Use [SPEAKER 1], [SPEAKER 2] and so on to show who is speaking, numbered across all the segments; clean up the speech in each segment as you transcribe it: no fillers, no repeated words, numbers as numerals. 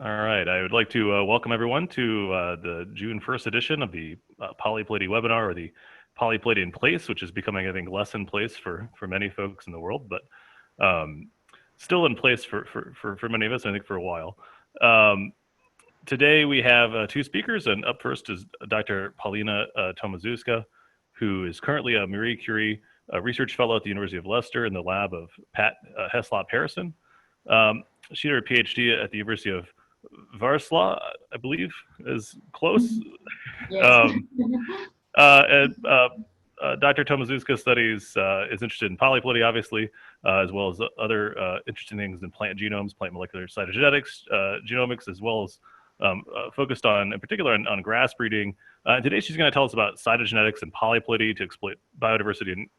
[SPEAKER 1] All right, I would like to welcome everyone to the June 1st edition of the Polyploidy Webinar, or the Polyploidy in Place, which is becoming, I think, less in place for many folks in the world, but still in place for many of us, I think, for a while. Today we have two speakers, and up first is Dr. Paulina Tomaszewska, who is currently a Marie Curie research fellow at the University of Leicester in the lab of Pat Heslop-Harrison. She did her PhD at the University of Warsaw, I believe, is close.
[SPEAKER 2] Yes.
[SPEAKER 1] Dr. Tomaszewska studies is interested in polyploidy, obviously, as well as other interesting things in plant genomes, plant molecular cytogenetics, genomics, as well as focused on, in particular, on grass breeding. Today, she's going to tell us about cytogenetics and polyploidy to exploit biodiversity in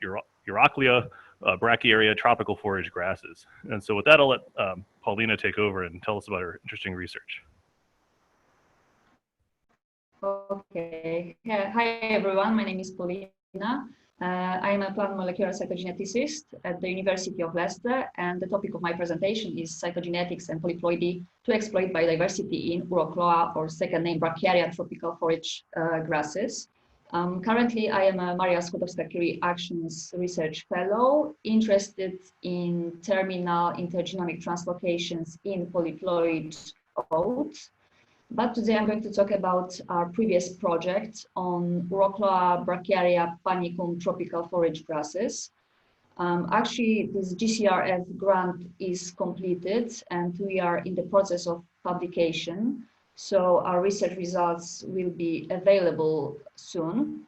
[SPEAKER 1] Urochloa, Brachiaria, tropical forage grasses. And so with that, I'll let Paulina take over and tell us about her interesting research.
[SPEAKER 2] Okay. Hi, everyone. My name is Paulina. I am a plant molecular cytogeneticist at the University of Leicester, and the topic of my presentation is cytogenetics and polyploidy to exploit biodiversity in Urochloa, or second name Brachiaria, tropical forage grasses. Currently, I am a Maria Skłodowska-Curie Actions Research Fellow, interested in terminal intergenomic translocations in polyploid oats. But today I'm going to talk about our previous project on Urochloa, Brachiaria, panicum, tropical forage grasses. Actually, this GCRF grant is completed and we are in the process of publication. So our research results will be available soon.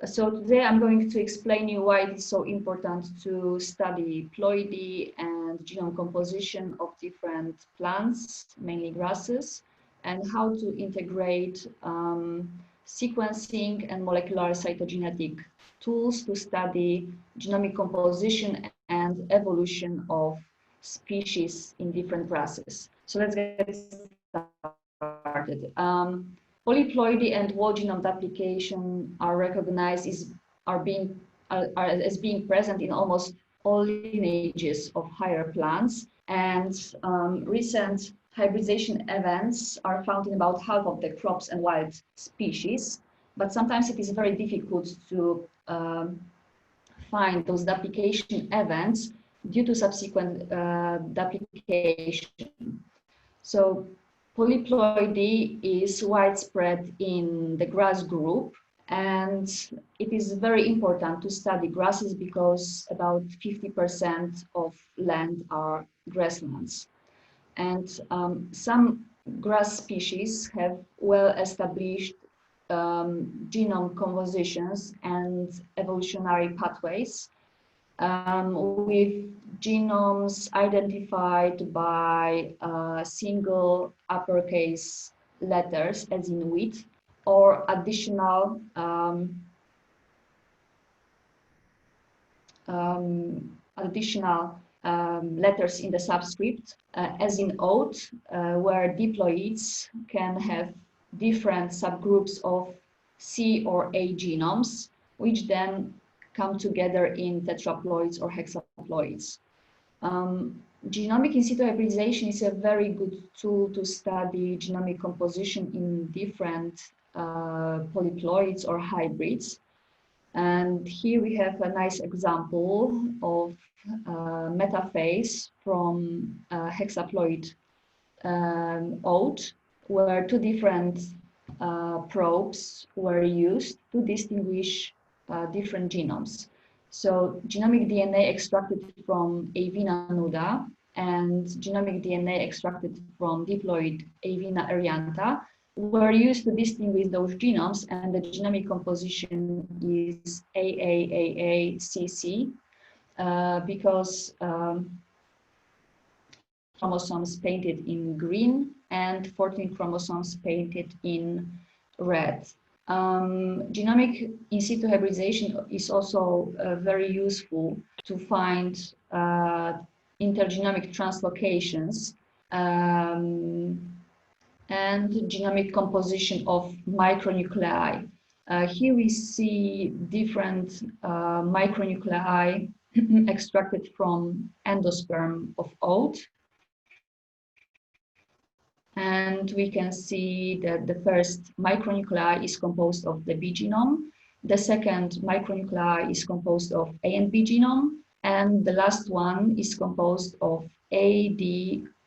[SPEAKER 2] So today I'm going to explain you why it is so important to study ploidy and genome composition of different plants, mainly grasses, and how to integrate sequencing and molecular cytogenetic tools to study genomic composition and evolution of species in different grasses. So let's get started. Polyploidy and whole genome duplication are recognized as being present in almost all lineages of higher plants, and recent hybridization events are found in about half of the crops and wild species, but sometimes it is very difficult to find those duplication events due to subsequent duplication. So polyploidy is widespread in the grass group, and it is very important to study grasses because about 50% of land are grasslands. And some grass species have well-established genome compositions and evolutionary pathways, with genomes identified by single uppercase letters, as in wheat, or additional letters in the subscript, as in oat, where diploids can have different subgroups of C or A genomes, which then come together in tetraploids or hexaploids. Genomic in situ hybridization is a very good tool to study genomic composition in different polyploids or hybrids. And here we have a nice example of metaphase from hexaploid oat, where two different probes were used to distinguish different genomes. So genomic DNA extracted from Avena nuda and genomic DNA extracted from diploid Avena eriantha were used to distinguish those genomes, and the genomic composition is AAAACC because chromosomes painted in green and 14 chromosomes painted in red. Genomic in situ hybridization is also very useful to find intergenomic translocations and genomic composition of micronuclei. Here we see different micronuclei extracted from endosperm of oat. And And we can see that the first micronuclei is composed of the B genome. The second micronuclei is composed of A and B genome. And the last one is composed of A, D,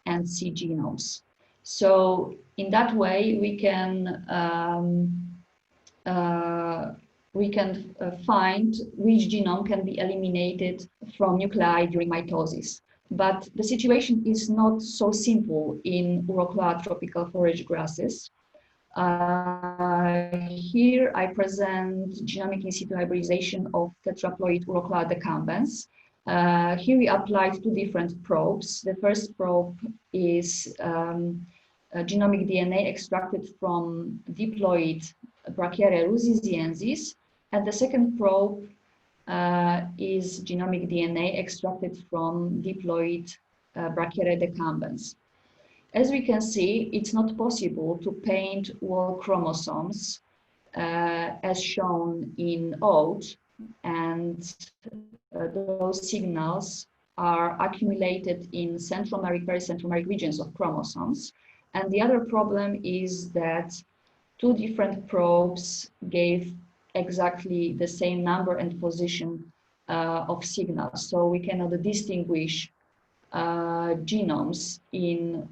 [SPEAKER 2] and C genomes. So in that way, we can find which genome can be eliminated from nuclei during mitosis. But the situation is not so simple in Urochloa tropical forage grasses. Here I present genomic in situ hybridization of tetraploid Urochloa decumbens. Here we applied two different probes. The first probe is genomic DNA extracted from diploid Brachiaria ruziziensis, and the second probe is genomic DNA extracted from diploid Brachiaria decumbens. As we can see, it's not possible to paint wall chromosomes as shown in oat, and those signals are accumulated in centromeric, pericentromeric regions of chromosomes. And the other problem is that two different probes gave exactly the same number and position of signals. So we cannot distinguish genomes in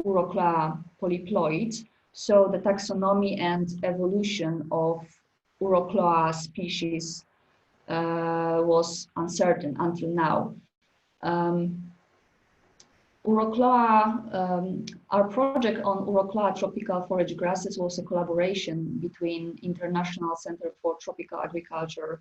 [SPEAKER 2] Urochloa polyploids. So the taxonomy and evolution of Urochloa species was uncertain until now. Our project on Urochloa tropical forage grasses was a collaboration between International Center for Tropical Agriculture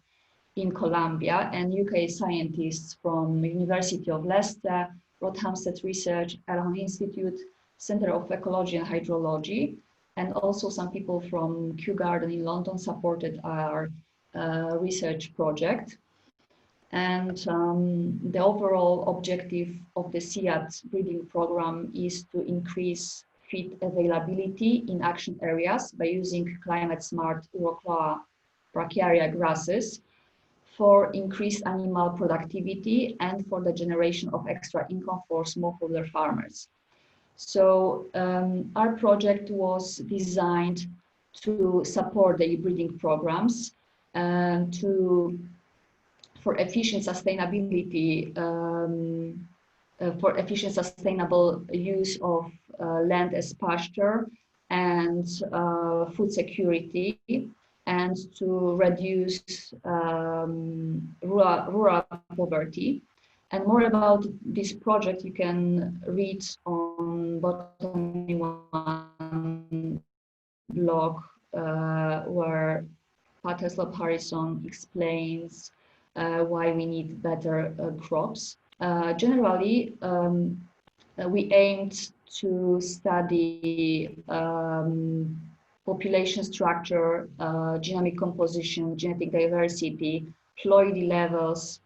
[SPEAKER 2] in Colombia and UK scientists from University of Leicester, Rothamsted Research, Jargon Institute, Center of Ecology and Hydrology, and also some people from Kew Garden in London supported our research project. And the overall objective of the CIAT breeding program is to increase feed availability in action areas by using climate-smart Urochloa Brachiaria grasses for increased animal productivity and for the generation of extra income for smallholder farmers. So our project was designed to support the breeding programs and for efficient sustainability, for efficient sustainable use of land as pasture and food security, and to reduce rural poverty. And more about this project you can read on Botany One blog, where Paterslop Harrison explains why we need better crops. Generally, we aimed to study population structure, genomic composition, genetic diversity, ploidy levels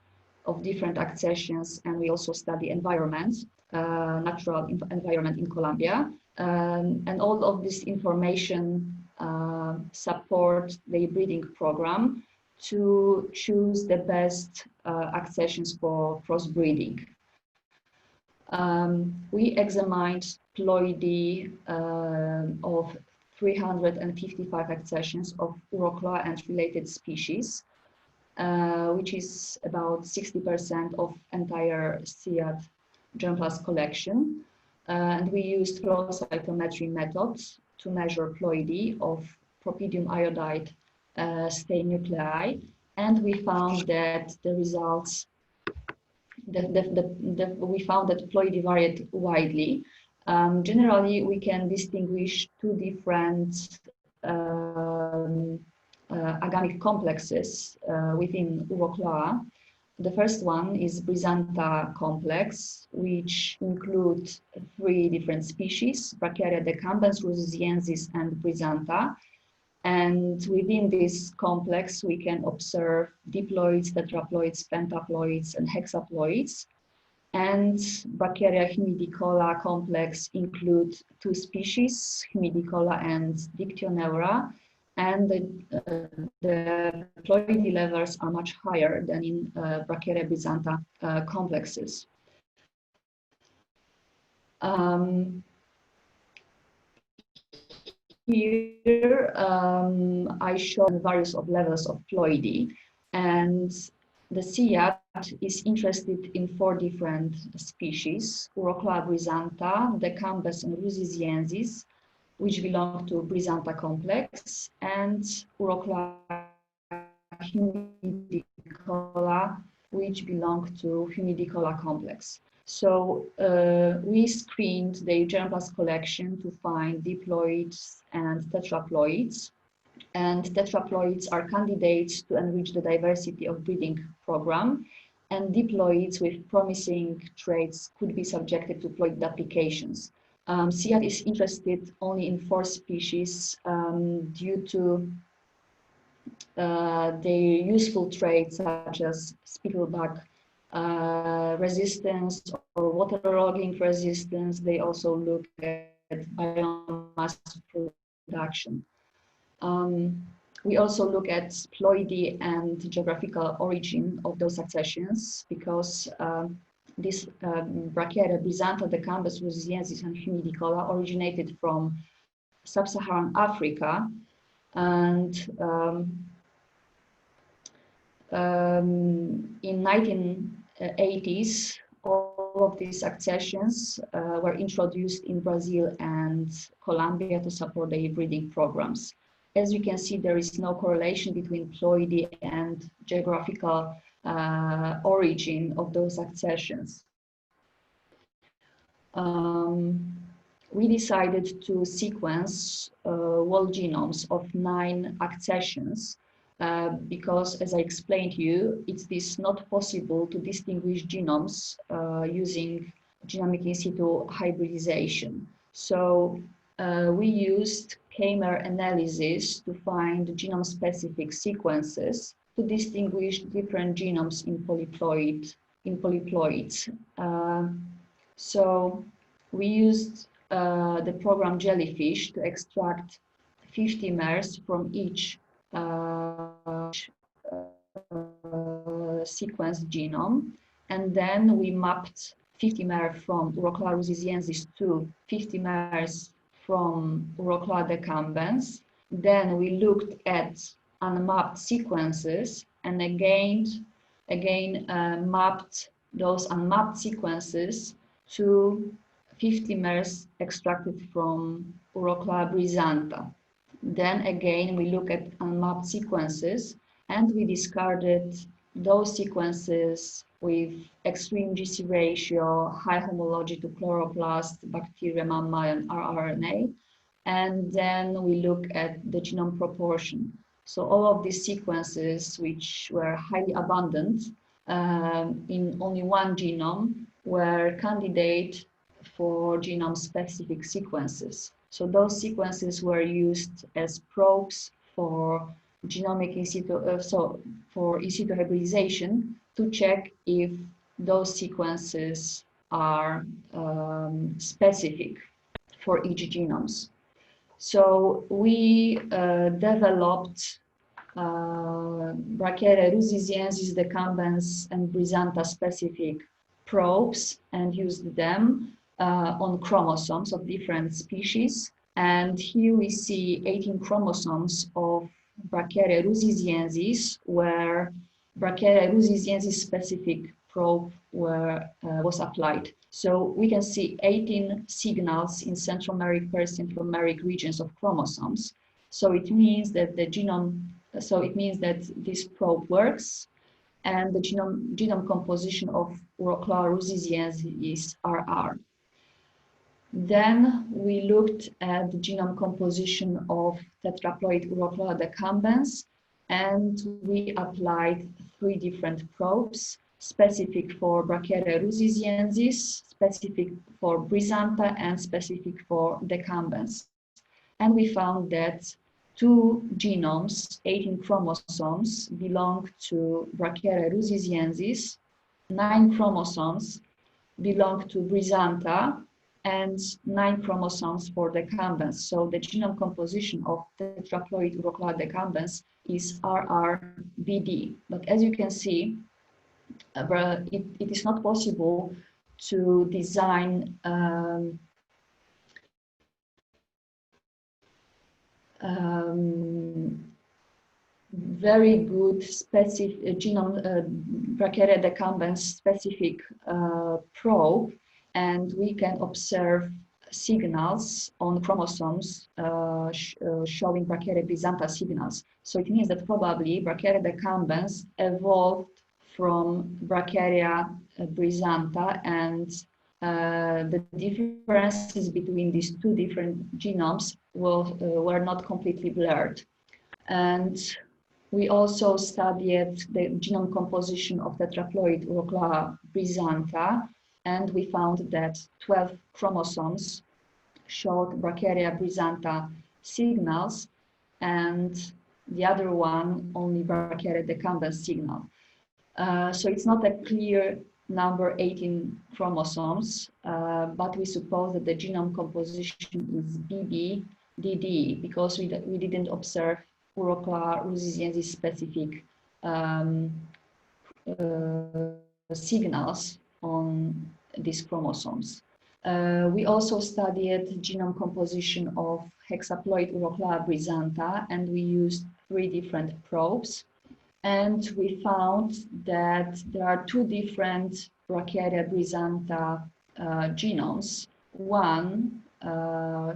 [SPEAKER 2] of different accessions, and we also study environments, natural environment in Colombia. And all of this information support the breeding program to choose the best accessions for crossbreeding. We examined ploidy of 355 accessions of Urochloa and related species, which is about 60% of entire CIAT germplasm collection. And we used flow cytometry methods to measure ploidy of propidium iodide stain nuclei, and we found that the results, we found that ploidy varied widely. Generally, we can distinguish two different agamic complexes within Urochloa. The first one is brizantha complex, which includes three different species: Brachiaria decumbens, ruziziensis, and brizantha. And within this complex, we can observe diploids, tetraploids, pentaploids, and hexaploids. And Brachiaria humidicola complex includes two species, humidicola and dictioneura, and the ploidy levels are much higher than in Brachiaria brizantha Here, I show various levels of ploidy, and the CIAT is interested in 4 different species: Urochloa brizantha, decumbens and ruziziensis, which belong to brizantha complex, and Urochloa humidicola, which belong to humidicola complex. So we screened the germplasm collection to find diploids and tetraploids. And tetraploids are candidates to enrich the diversity of breeding program. And diploids with promising traits could be subjected to ploid applications. CIAT is interested only in 4 species due to their useful traits such as spittlebug resistance or waterlogging resistance. They also look at biomass production. We also look at ploidy and geographical origin of those accessions, because this Brachiaria, brizantha, decumbens, ruziziensis, and humidicola originated from sub-Saharan Africa, and in 1980s, all of these accessions were introduced in Brazil and Colombia to support their breeding programs. As you can see, there is no correlation between ploidy and geographical origin of those accessions. We decided to sequence whole genomes of 9 accessions because, as I explained to you, it is not possible to distinguish genomes using genomic in situ hybridization. So we used K-mer analysis to find genome-specific sequences to distinguish different genomes in polyploids. So we used the program Jellyfish to extract 50 mers from each sequenced genome, and then we mapped 50 mer from Urochloa ruziziensis to 50 mers from Urochloa decumbens. Then we looked at unmapped sequences and again mapped those unmapped sequences to 50 mers extracted from Urochloa brizantha. Then again, we look at unmapped sequences and we discarded those sequences with extreme GC ratio, high homology to chloroplast, bacteria, mammal, and rRNA. And then we look at the genome proportion. So all of these sequences, which were highly abundant in only 1 genome, were candidate for genome-specific sequences. So those sequences were used as probes for genomic in situ, for in situ hybridization to check if those sequences are specific for each genomes. So we developed Brachiaria, ruziziensis, decumbens, and brizantha specific probes and used them on chromosomes of different species. And here we see 18 chromosomes of Brachiaria ruziziensis, where Brachiaria ruziziensis specific probe was applied. So we can see 18 signals in centromeric, pericentromeric regions of chromosomes. So it means that the genome, so it means that this probe works, and the genome composition of Urochloa ruziziensis is RR. Then we looked at the genome composition of tetraploid Urochloa decumbens, and we applied 3 different probes, specific for Brachiaria ruziziensis, specific for brizantha, and specific for decumbens. And we found that 2 genomes, 18 chromosomes, belong to Brachiaria ruziziensis, 9 chromosomes belong to brizantha, and 9 chromosomes for decumbens. So the genome composition of tetraploid Urochloa decumbens is RRBD. But as you can see, it is not possible to design very good specific genome Brachiaria decumbens specific probe, and we can observe signals on chromosomes showing Brachiaria brizantha signals. So it means that probably Brachiaria decumbens evolved from Brachiaria brizantha, and the differences between these two different genomes were not completely blurred. And we also studied the genome composition of tetraploid Urochloa brizantha, and we found that 12 chromosomes showed Brachiaria brizantha signals, and the other one only Brachiaria decumbens signal. So it's not a clear number 18 chromosomes, but we suppose that the genome composition is BB-DD because we didn't observe Urochloa ruziziensis specific signals on these chromosomes. We also studied genome composition of hexaploid Urochloa brizantha, and we used 3 different probes. And we found that there are 2 different Brachiaria brizantha genomes, one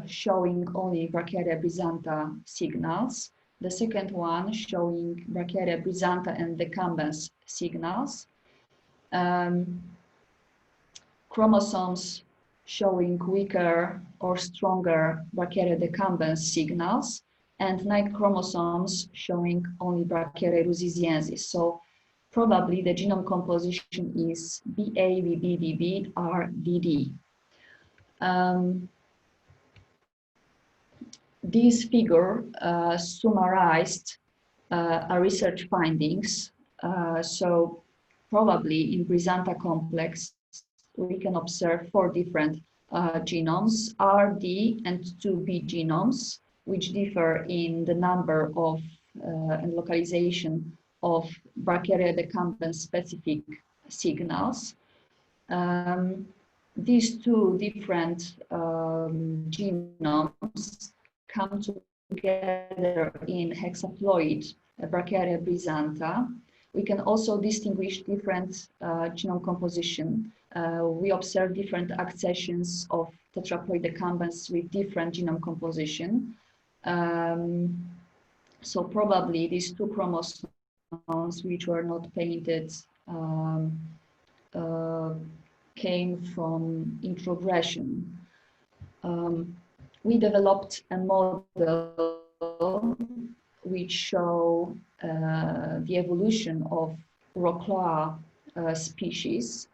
[SPEAKER 2] showing only Brachiaria brizantha signals, the second one showing Brachiaria brizantha and decumbens signals, chromosomes showing weaker or stronger Brachiaria decumbens signals, and 9 chromosomes showing only Brachiaria ruziziensis. So probably the genome composition is BA, BB, DB, RDD. This figure summarized our research findings. So probably in brizantha complex, we can observe 4 different genomes, RD and 2B genomes, which differ in the number of and localization of Brachiaria decumbens specific signals. These 2 different genomes come together in hexaploid Brachiaria brizantha. We can also distinguish different genome composition. We observe different accessions of tetraploid decumbens with different genome composition. So probably these 2 chromosomes, which were not painted, came from introgression. We developed a model which show the evolution of Urochloa species.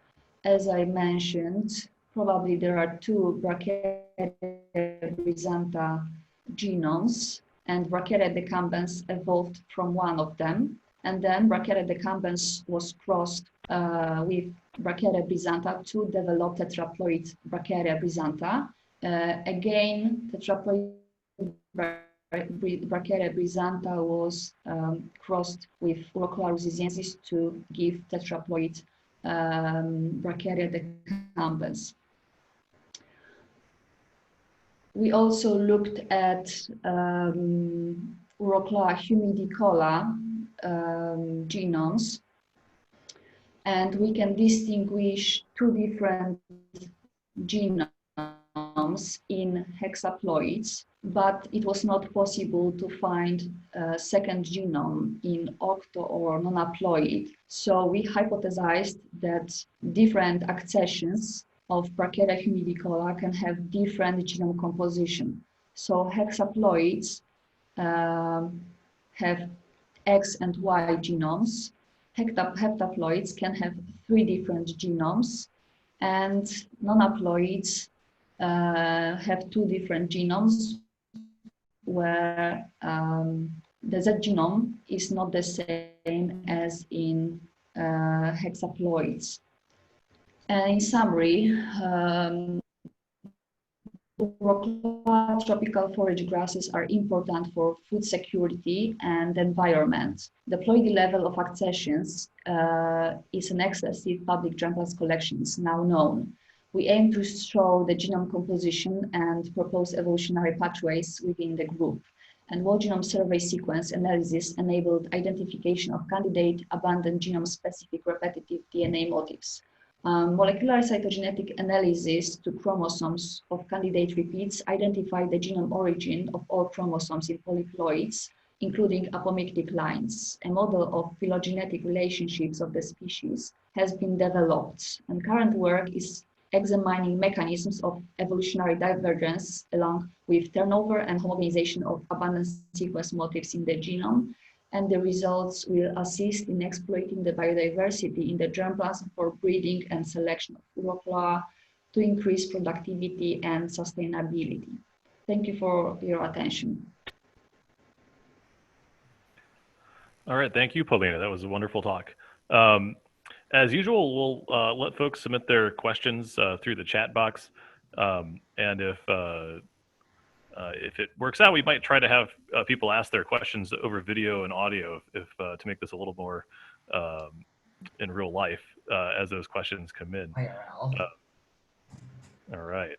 [SPEAKER 2] As I mentioned, probably there are 2 Brachiaria brizantha genomes, and Brachiaria decumbens evolved from one of them, and then Brachiaria decumbens was crossed with Brachiaria brizantha to develop tetraploid Brachiaria brizantha. Again, tetraploid Brachiaria brizantha was crossed with Urochloa ruziziensis to give tetraploid Brachiaria decumbens. We also looked at Urochloa humidicola genomes, and we can distinguish 2 different genomes in hexaploids, but it was not possible to find a second genome in octo or nonaploid. So we hypothesized that different accessions of Brachiaria humidicola can have different genome composition. So hexaploids have X and Y genomes. Heptaploids can have 3 different genomes, and nonaploids have 2 different genomes where the Z genome is not the same as in hexaploids. And in summary, Urochloa tropical forage grasses are important for food security and environment. The ploidy level of accessions is an excessive public journals collection is now known. We aim to show the genome composition and propose evolutionary pathways within the group. and whole genome survey sequence analysis enabled identification of candidate abundant genome-specific repetitive DNA motifs. Molecular cytogenetic analysis to chromosomes of candidate repeats identified the genome origin of all chromosomes in polyploids, including apomictic lines. A model of phylogenetic relationships of the species has been developed, and current work is examining mechanisms of evolutionary divergence along with turnover and homogenization of abundant sequence motifs in the genome, and the results will assist in exploiting the biodiversity in the germplasm for breeding and selection of Urochloa to increase productivity and sustainability. Thank you for your attention.
[SPEAKER 1] All right, thank you, Paulina. That was a wonderful talk. As usual, we'll let folks submit their questions through the chat box. And if it works out, we might try to have people ask their questions over video and audio if to make this a little more in real life as those questions come in. All right.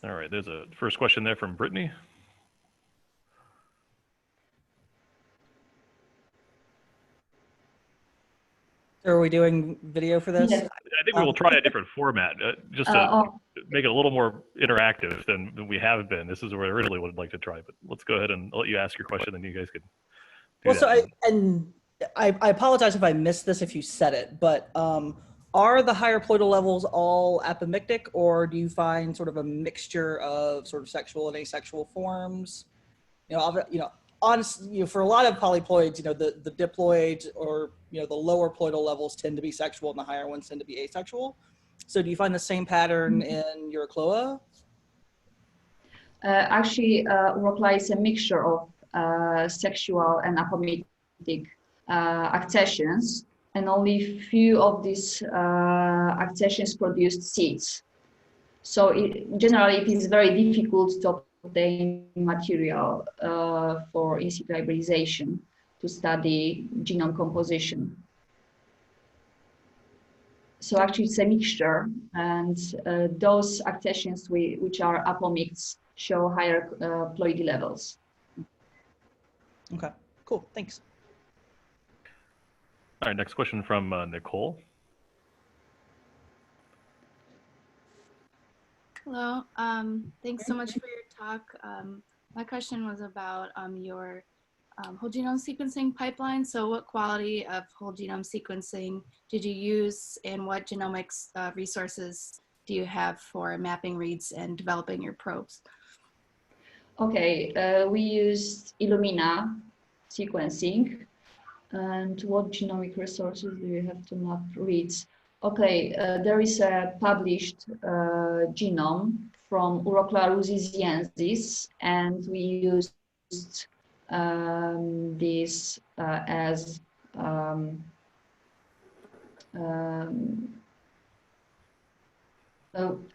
[SPEAKER 1] All right, there's a first question there from Brittany.
[SPEAKER 3] So are we doing video for this?
[SPEAKER 2] Yes.
[SPEAKER 1] I think we will try a different format just to make it a little more interactive than we have been. This is where I really would like to try, but let's go ahead and let you ask your question, and you guys can do
[SPEAKER 3] Well,
[SPEAKER 1] that.
[SPEAKER 3] so I apologize if I missed this if you said it, but are the higher ploidal levels all apomictic, or do you find sort of a mixture of sort of sexual and asexual forms? Honestly, for a lot of polyploids, the diploids or the lower ploidal levels tend to be sexual and the higher ones tend to be asexual. So do you find the same pattern in Urochloa?
[SPEAKER 2] Actually, Urochloa is a mixture of sexual and apomictic accessions, and only few of these accessions produced seeds. So generally, it is very difficult to obtain material for in situ hybridization to study genome composition. So actually, it's a mixture, and those accessions which are apomicts show higher ploidy levels.
[SPEAKER 3] Okay, cool, thanks.
[SPEAKER 1] All right, next question from Nicole.
[SPEAKER 4] Hello, thanks so much for your talk. My question was about your whole genome sequencing pipeline. So what quality of whole genome sequencing did you use, and what genomics resources do you have for mapping reads and developing your probes?
[SPEAKER 2] Okay, we used Illumina sequencing. And what genomic resources do you have to map reads? Okay, there is a published genome from Urochloa ruziziensis, and we used this as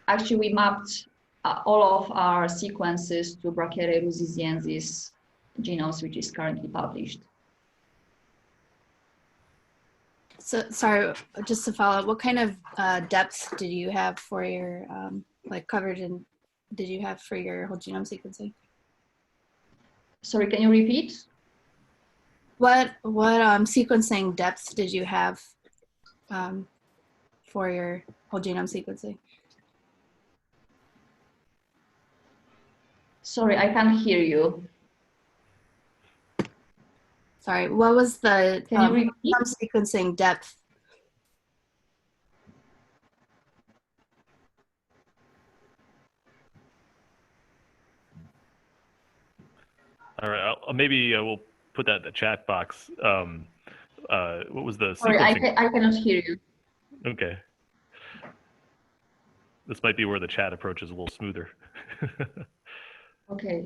[SPEAKER 2] actually we mapped all of our sequences to Brachiaria ruziziensis genomes, which is currently published.
[SPEAKER 4] So sorry, just to follow up, what kind of depth did you have for your like coverage, and did you have for your whole genome sequencing?
[SPEAKER 2] Sorry, can you repeat?
[SPEAKER 4] What sequencing depth did you have for your whole genome sequencing?
[SPEAKER 2] Sorry, I can't hear you.
[SPEAKER 4] Sorry, what was the
[SPEAKER 2] genome
[SPEAKER 4] sequencing depth?
[SPEAKER 1] All right, maybe we'll put that in the chat box. What was the
[SPEAKER 2] Sorry,
[SPEAKER 1] sequencing?
[SPEAKER 2] I cannot hear you.
[SPEAKER 1] Okay. This might be where the chat approach is a little smoother.
[SPEAKER 2] Okay.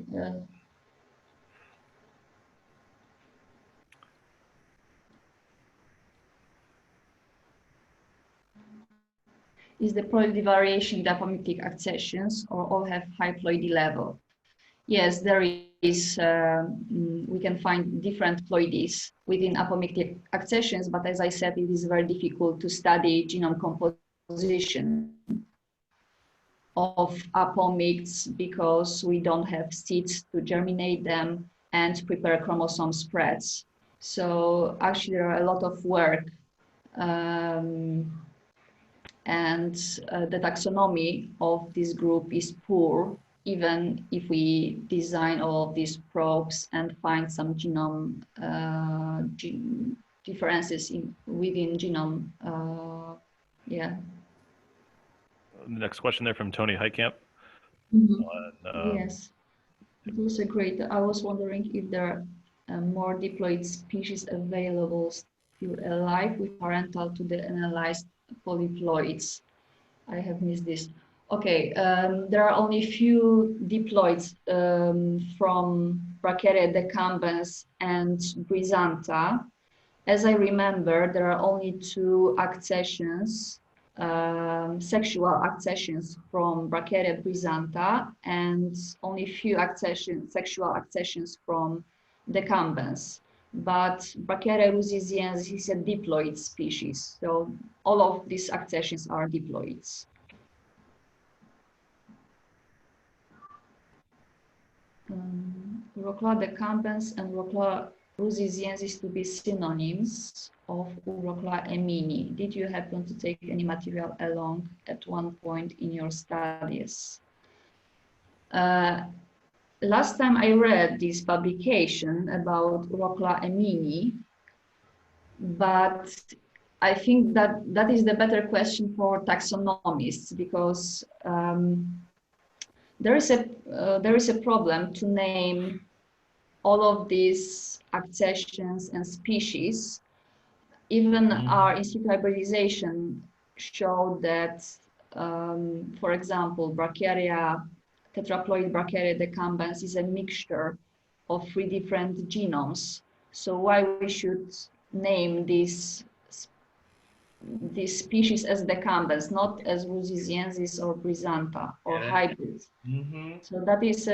[SPEAKER 2] Is the ploidy variation the apomictic accessions, or all have high ploidy level? Yes, there is. We can find different ploidies within apomictic accessions, but as I said, it is very difficult to study genome composition of apomicts because we don't have seeds to germinate them and prepare chromosome spreads. So actually, there are a lot of work, and the taxonomy of this group is poor, even if we design all of these probes and find some genome differences within genome. Yeah.
[SPEAKER 1] Next question there from Tony Heitkamp.
[SPEAKER 2] Yes, it was a great. I was wondering if there are more diploid species available still alive with parental to the analyzed polyploids. I have missed this. Okay, there are only few diploids from Brachiaria decumbens and brizantha. As I remember, there are only two accessions, sexual accessions from Brachiaria brizantha, and only few sexual accessions from decumbens. But Brachiaria ruziziensis is a diploid species, so all of these accessions are diploids. Urochloa decumbens and Urochloa ruziziensis to be synonyms of Urochloa emini. Did you happen to take any material along at one point in your studies? Last time I read this publication about Urochloa emini, but I think that that is the better question for taxonomists, because there is a problem to name all of these accessions and species. Even our in situ hybridization showed that, for example, Brachiaria, tetraploid Brachiaria decumbens is a mixture of 3 different genomes. So why we should name these species as decumbens, not as ruziziensis or brizantha or hybrids? So that is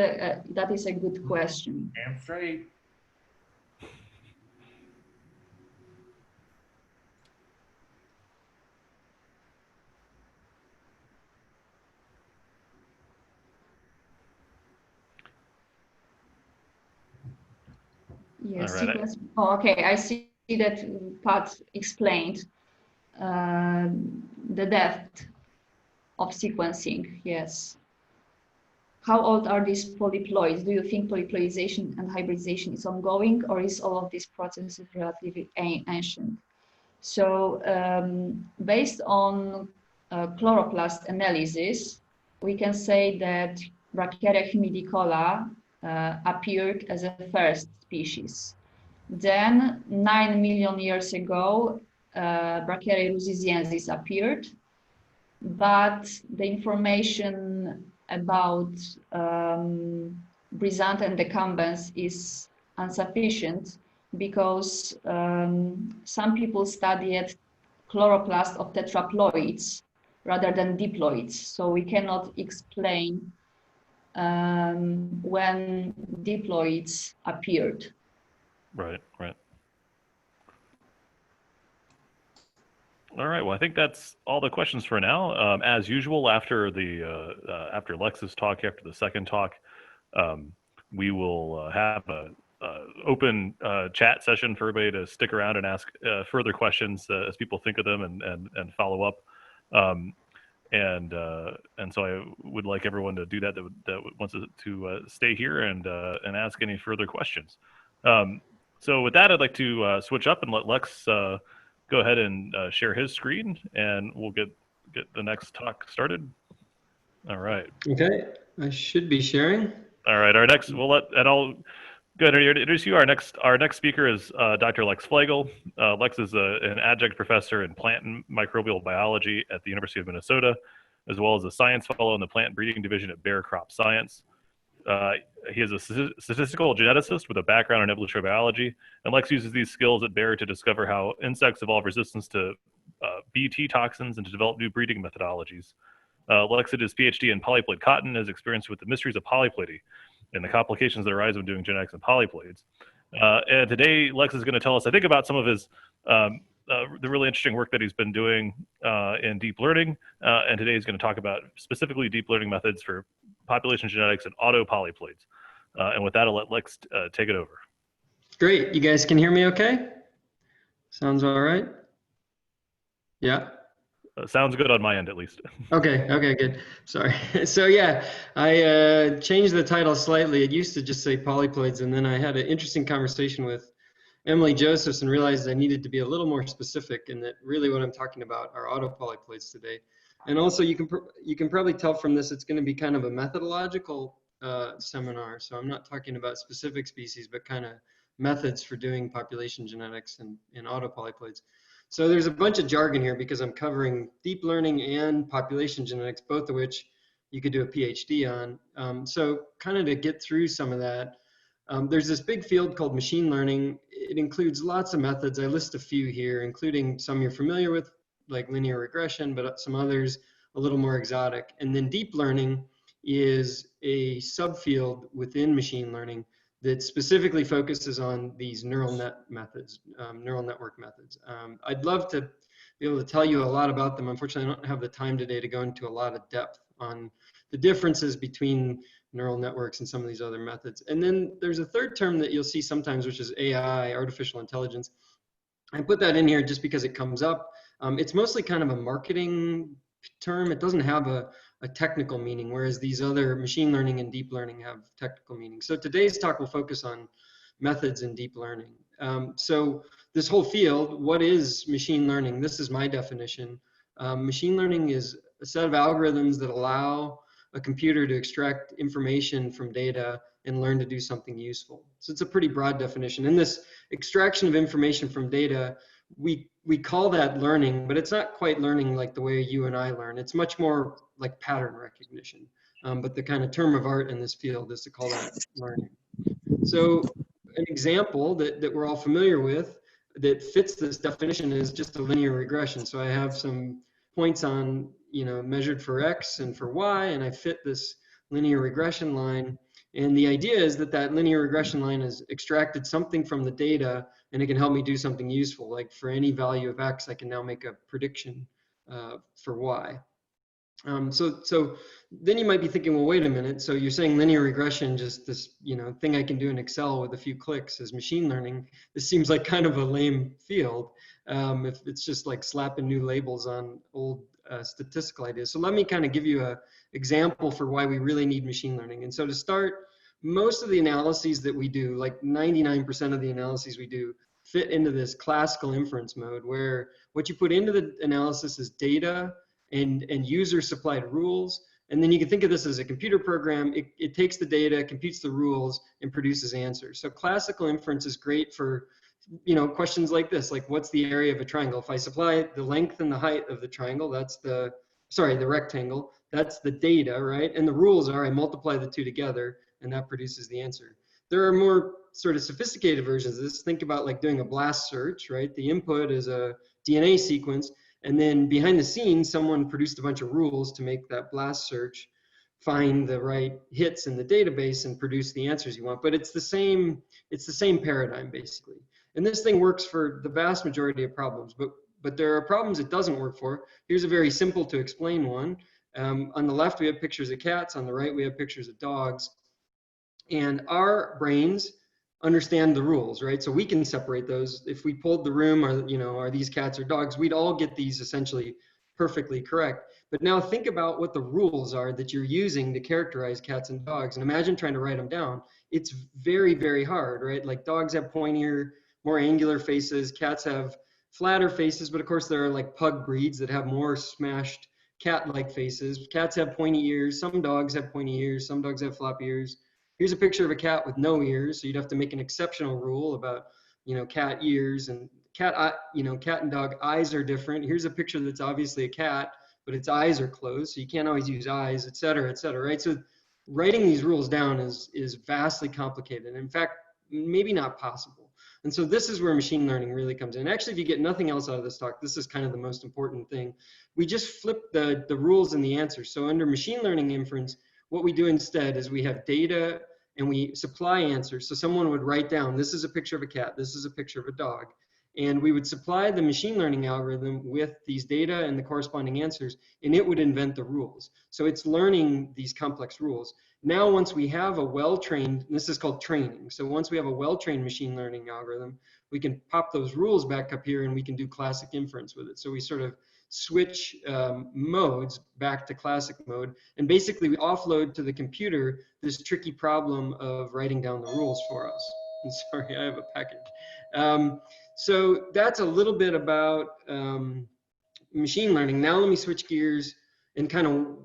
[SPEAKER 2] a good question.
[SPEAKER 5] Damn straight.
[SPEAKER 2] Yes.
[SPEAKER 1] All right.
[SPEAKER 2] Oh, okay. I see that Pat explained the depth of sequencing. Yes. How old are these polyploids? Do you think polyploidization and hybridization is ongoing, or is all of these processes relatively ancient? So based on chloroplast analysis, we can say that Brachiaria humidicola appeared as a first species. Then 9 million years ago, Brachiaria ruziziensis appeared, but the information about brizantha and decumbens is insufficient, because some people studied chloroplast of tetraploids rather than diploids. So we cannot explain when diploids appeared.
[SPEAKER 1] Right. All right. Well, I think that's all the questions for now. As usual, after after Lex's talk, after the second talk, we will have a open chat session for everybody to stick around and ask further questions as people think of them and follow up. And so I would like everyone to do that wants to stay here and ask any further questions. So with that, I'd like to switch up and let Lex go ahead and share his screen, and we'll get the next talk started. All right.
[SPEAKER 6] Okay, I should be sharing.
[SPEAKER 1] All right. Our next, I'll go ahead and introduce you. Our next speaker is Dr. Lex Flagel. Lex is an adjunct professor in plant and microbial biology at the University of Minnesota, as well as a science fellow in the plant breeding division at Bayer Crop Science. He is a statistical geneticist with a background in evolutionary biology, and Lex uses these skills at Bayer to discover how insects evolve resistance to Bt toxins and to develop new breeding methodologies. Lex did his PhD in polyploid cotton and has experience with the mysteries of polyploidy. and the complications that arise when doing genetics and polyploids. And today, Lex is going to tell us, I think, about some of his the really interesting work that he's been doing in deep learning. And today he's going to talk about specifically deep learning methods for population genetics and auto polyploids. And with that, I'll let Lex take it over.
[SPEAKER 6] Great. You guys can hear me okay? Sounds all right? Yeah.
[SPEAKER 1] Sounds good on my end, at least.
[SPEAKER 6] Okay, good. Sorry. So yeah, I changed the title slightly. It used to just say polyploids, and then I had an interesting conversation with Emily Josephs and realized I needed to be a little more specific, and that really what I'm talking about are autopolyploids today. And also you can probably tell from this, it's going to be kind of a methodological seminar. So I'm not talking about specific species, but kind of methods for doing population genetics and autopolyploids. So there's a bunch of jargon here because I'm covering deep learning and population genetics, both of which you could do a PhD on. So kind of to get through some of that, there's this big field called machine learning. It includes lots of methods. I list a few here, including some you're familiar with, like linear regression, but some others a little more exotic. And then deep learning is a subfield within machine learning that specifically focuses on these neural network methods. I'd love to be able to tell you a lot about them. Unfortunately, I don't have the time today to go into a lot of depth on the differences between neural networks and some of these other methods. And then there's a third term that you'll see sometimes, which is AI, artificial intelligence. I put that in here just because it comes up. It's mostly kind of a marketing term. It doesn't have a technical meaning, whereas these other machine learning and deep learning have technical meaning. So today's talk will focus on methods in deep learning. So this whole field, what is machine learning? This is my definition. Machine learning is a set of algorithms that allow a computer to extract information from data and learn to do something useful. So it's a pretty broad definition. In this extraction of information from data, we call that learning, but it's not quite learning like the way you and I learn. It's much more like pattern recognition. But the kind of term of art in this field is to call that learning. So an example that we're all familiar with that fits this definition is just a linear regression. So I have some points on, measured for X and for Y, and I fit this linear regression line. And the idea is that linear regression line has extracted something from the data, and it can help me do something useful. Like for any value of X, I can now make a prediction for Y. So then you might be thinking, well, wait a minute. So you're saying linear regression, just this, thing I can do in Excel with a few clicks is machine learning. This seems like kind of a lame field if it's just like slapping new labels on old statistical ideas. So let me kind of give you an example for why we really need machine learning. And so to start, most of the analyses that we do, like 99% of the analyses we do, fit into this classical inference mode where what you put into the analysis is data and user supplied rules. And then you can think of this as a computer program. It takes the data, computes the rules, and produces answers. So classical inference is great for questions like this, like what's the area of a triangle? If I supply the length and the height of the triangle, that's the rectangle, that's the data, right? And the rules are I multiply the two together and that produces the answer. There are more sort of sophisticated versions of this. Think about like doing a blast search, right? The input is a DNA sequence, and then behind the scenes, someone produced a bunch of rules to make that blast search find the right hits in the database and produce the answers you want. But it's the same paradigm basically. And this thing works for the vast majority of problems, but there are problems it doesn't work for. Here's a very simple to explain one. On the left, we have pictures of cats. On the right, we have pictures of dogs. And our brains understand the rules, right? So we can separate those. If we pulled the room, are these cats or dogs, we'd all get these essentially perfectly correct. But now think about what the rules are that you're using to characterize cats and dogs. And imagine trying to write them down. It's very, very hard, right? Like dogs have pointier, more angular faces. Cats have flatter faces, but of course there are like pug breeds that have more smashed cat-like faces. Cats have pointy ears. Some dogs have pointy ears. Some dogs have floppy ears. Here's a picture of a cat with no ears. So you'd have to make an exceptional rule about, cat ears, and cat and dog eyes are different. Here's a picture that's obviously a cat, but its eyes are closed. So you can't always use eyes, et cetera, right? So writing these rules down is vastly complicated. In fact, maybe not possible. And so this is where machine learning really comes in. Actually, if you get nothing else out of this talk, this is kind of the most important thing. We just flip the rules and the answers. So under machine learning inference, what we do instead is we have data and we supply answers. So someone would write down, this is a picture of a cat, this is a picture of a dog. And we would supply the machine learning algorithm with these data and the corresponding answers, and it would invent the rules. So it's learning these complex rules. Now, once we have a well-trained, this is called training. So once we have a well-trained machine learning algorithm, we can pop those rules back up here and we can do classic inference with it. So we sort of switch modes back to classic mode. And basically we offload to the computer this tricky problem of writing down the rules for us. I'm sorry, I have a package. So that's a little bit about machine learning. Now let me switch gears and kind of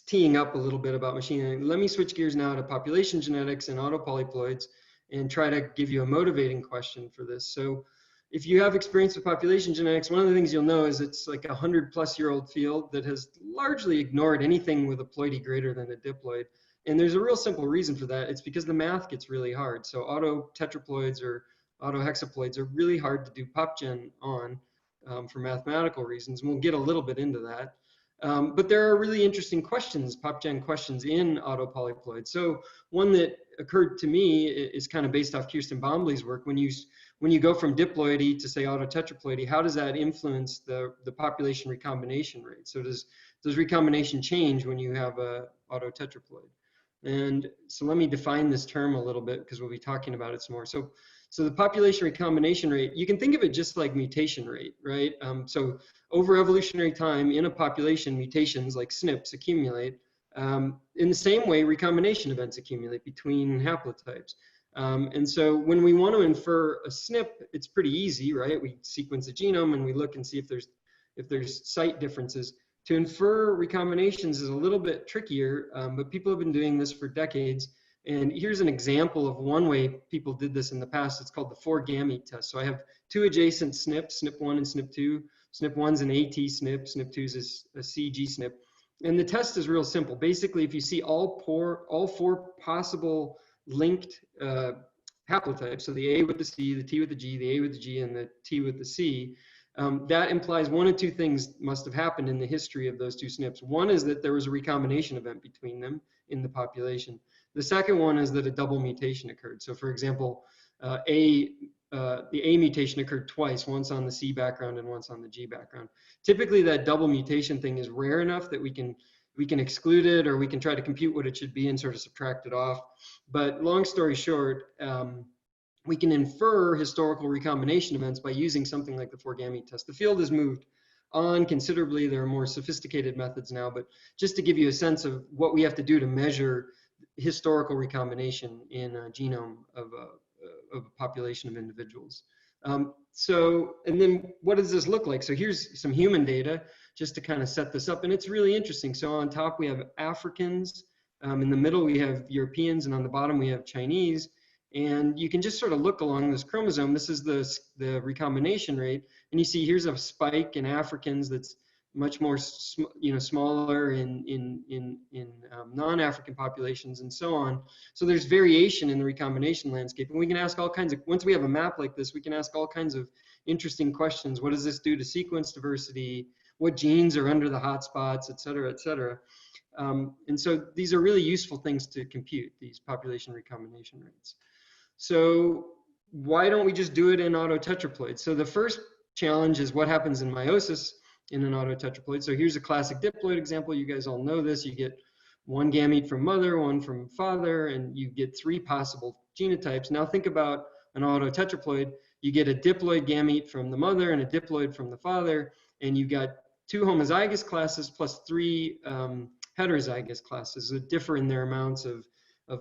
[SPEAKER 6] teeing up a little bit about machine learning. Let me switch gears now to population genetics and autopolyploids and try to give you a motivating question for this. So if you have experience with population genetics, one of the things you'll know is it's like a 100-plus-year-old field that has largely ignored anything with a ploidy greater than a diploid. And there's a real simple reason for that. It's because the math gets really hard. So autotetraploids or autohexaploids are really hard to do popgen on for mathematical reasons. And we'll get a little bit into that. But there are really interesting questions, popgen questions in autopolyploids. So one that occurred to me is kind of based off Kirsten Bombley's work. When you go from diploidy to say autotetraploidy, how does that influence the population recombination rate? So does recombination change when you have a autotetraploid? And so let me define this term a little bit because we'll be talking about it some more. So the population recombination rate, you can think of it just like mutation rate, right? So over evolutionary time in a population, mutations like SNPs accumulate. In the same way, recombination events accumulate between haplotypes. And so when we want to infer a SNP, it's pretty easy, right? We sequence the genome and we look and see if there's site differences. To infer recombinations is a little bit trickier, but people have been doing this for decades. And here's an example of one way people did this in the past. It's called the 4-gamete test. So I have two adjacent SNPs, SNP1 and SNP2. SNP1's an AT SNP, SNP2 is a CG SNP. And the test is real simple. Basically, if you see all four possible linked haplotypes, so the A with the C, the T with the G, the A with the G, and the T with the C, that implies one of two things must have happened in the history of those two SNPs. One is that there was a recombination event between them in the population. The second one is that a double mutation occurred. So for example, the A mutation occurred twice, once on the C background and once on the G background. Typically that double mutation thing is rare enough that we can exclude it, or we can try to compute what it should be and sort of subtract it off. But long story short, we can infer historical recombination events by using something like the 4-gamete test. The field has moved on considerably. There are more sophisticated methods now, but just to give you a sense of what we have to do to measure historical recombination in a genome of a population of individuals. And then what does this look like? So here's some human data just to kind of set this up, and it's really interesting. So on top we have Africans, in the middle we have Europeans, and on the bottom we have Chinese. And you can just sort of look along this chromosome. This is the recombination rate, and you see here's a spike in Africans that's much more, smaller in non-African populations and so on. So there's variation in the recombination landscape, and we can ask all kinds of, once we have a map like this, we can ask all kinds of interesting questions. What does this do to sequence diversity? What genes are under the hotspots, et cetera, et cetera. And so these are really useful things to compute, these population recombination rates. So why don't we just do it in autotetraploids? So the first challenge is what happens in meiosis in an autotetraploid. So here's a classic diploid example. You guys all know this. You get one gamete from mother, one from father, and you get 3 possible genotypes. Now think about an autotetraploid. You get a diploid gamete from the mother and a diploid from the father, and you got 2 homozygous classes plus 3 heterozygous classes that differ in their amounts of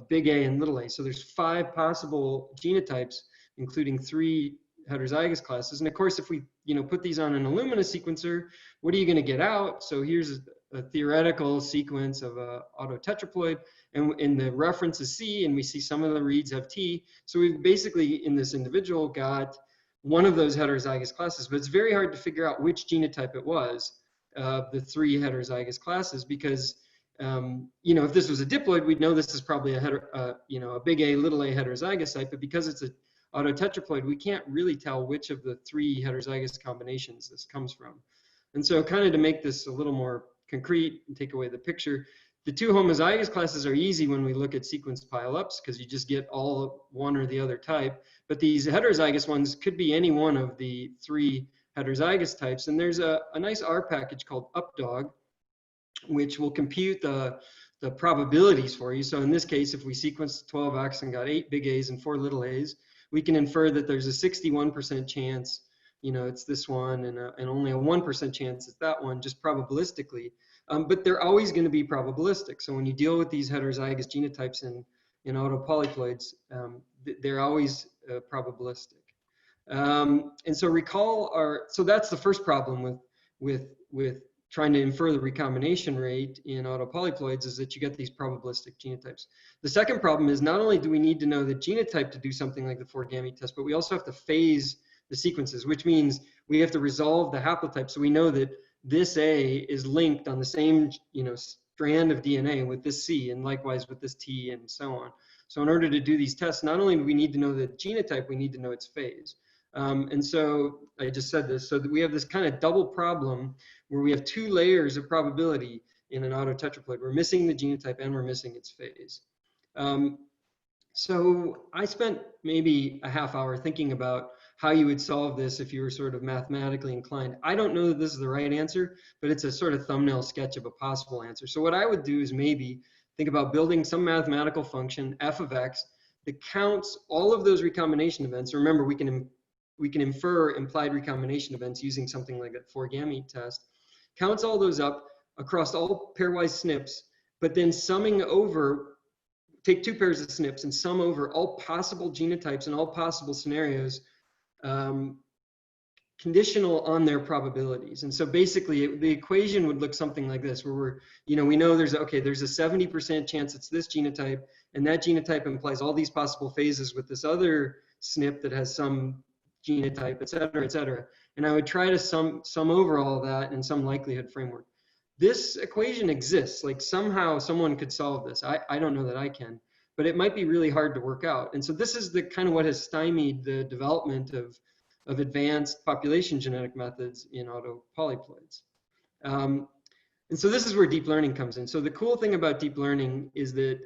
[SPEAKER 6] big A and little a. So there's 5 possible genotypes, including 3 heterozygous classes. And of course, if we put these on an Illumina sequencer, what are you going to get out? So here's a theoretical sequence of a autotetraploid, and in the reference is C, and we see some of the reads have T. So we've basically, in this individual, got one of those heterozygous classes, but it's very hard to figure out which genotype it was, the 3 heterozygous classes, because if this was a diploid, we'd know this is probably a big A, little a heterozygous site, but because it's a autotetraploid, we can't really tell which of the 3 heterozygous combinations this comes from. And so kind of to make this a little more concrete and take away the picture, The two homozygous classes are easy when we look at sequence pileups because you just get all one or the other type. But these heterozygous ones could be any one of the 3 heterozygous types. And there's a nice R package called UpDog, which will compute the probabilities for you. So in this case, if we sequenced 12X and got 8 big A's and 4 little A's, we can infer that there's a 61% chance, you know, it's this one, and only a 1% chance it's that one, just probabilistically. But they're always going to be probabilistic. So when you deal with these heterozygous genotypes in autopolyploids, they're always probabilistic. And so so that's the first problem with trying to infer the recombination rate in autopolyploids, is that you get these probabilistic genotypes. The second problem is not only do we need to know the genotype to do something like the 4-gamete test, but we also have to phase the sequences, which means we have to resolve the haplotype. So we know that this A is linked on the same, you know, strand of DNA with this C, and likewise with this T, and so on. So in order to do these tests, not only do we need to know the genotype, we need to know its phase. And so I just said this, so that we have this kind of double problem where we have 2 layers of probability in an autotetraploid. We're missing the genotype and we're missing its phase. So I spent maybe a half hour thinking about how you would solve this if you were sort of mathematically inclined. I don't know that this is the right answer, but it's a sort of thumbnail sketch of a possible answer. So what I would do is maybe think about building some mathematical function, f of x, that counts all of those recombination events. Remember, we can infer implied recombination events using something like a 4-gamete test, counts all those up across all pairwise SNPs, but then summing over, take 2 pairs of SNPs and sum over all possible genotypes and all possible scenarios, conditional on their probabilities. And so basically the equation would look something like this, where we know there's a 70% chance it's this genotype, and that genotype implies all these possible phases with this other SNP that has some genotype, et cetera, et cetera. And I would try to sum over all that in some likelihood framework. This equation exists, like somehow someone could solve this. I don't know that I can, but it might be really hard to work out. And so this is the kind of what has stymied the development of advanced population genetic methods in autopolyploids. And so this is where deep learning comes in. So the cool thing about deep learning is that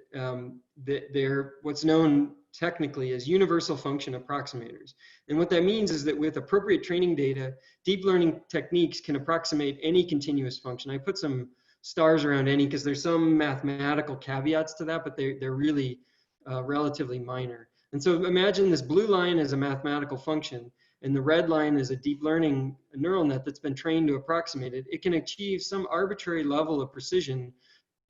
[SPEAKER 6] they're what's known technically as universal function approximators. And what that means is that with appropriate training data, deep learning techniques can approximate any continuous function. I put some stars around any because there's some mathematical caveats to that, but they're really relatively minor. And so imagine this blue line is a mathematical function, and the red line is a deep learning neural net that's been trained to approximate it. It can achieve some arbitrary level of precision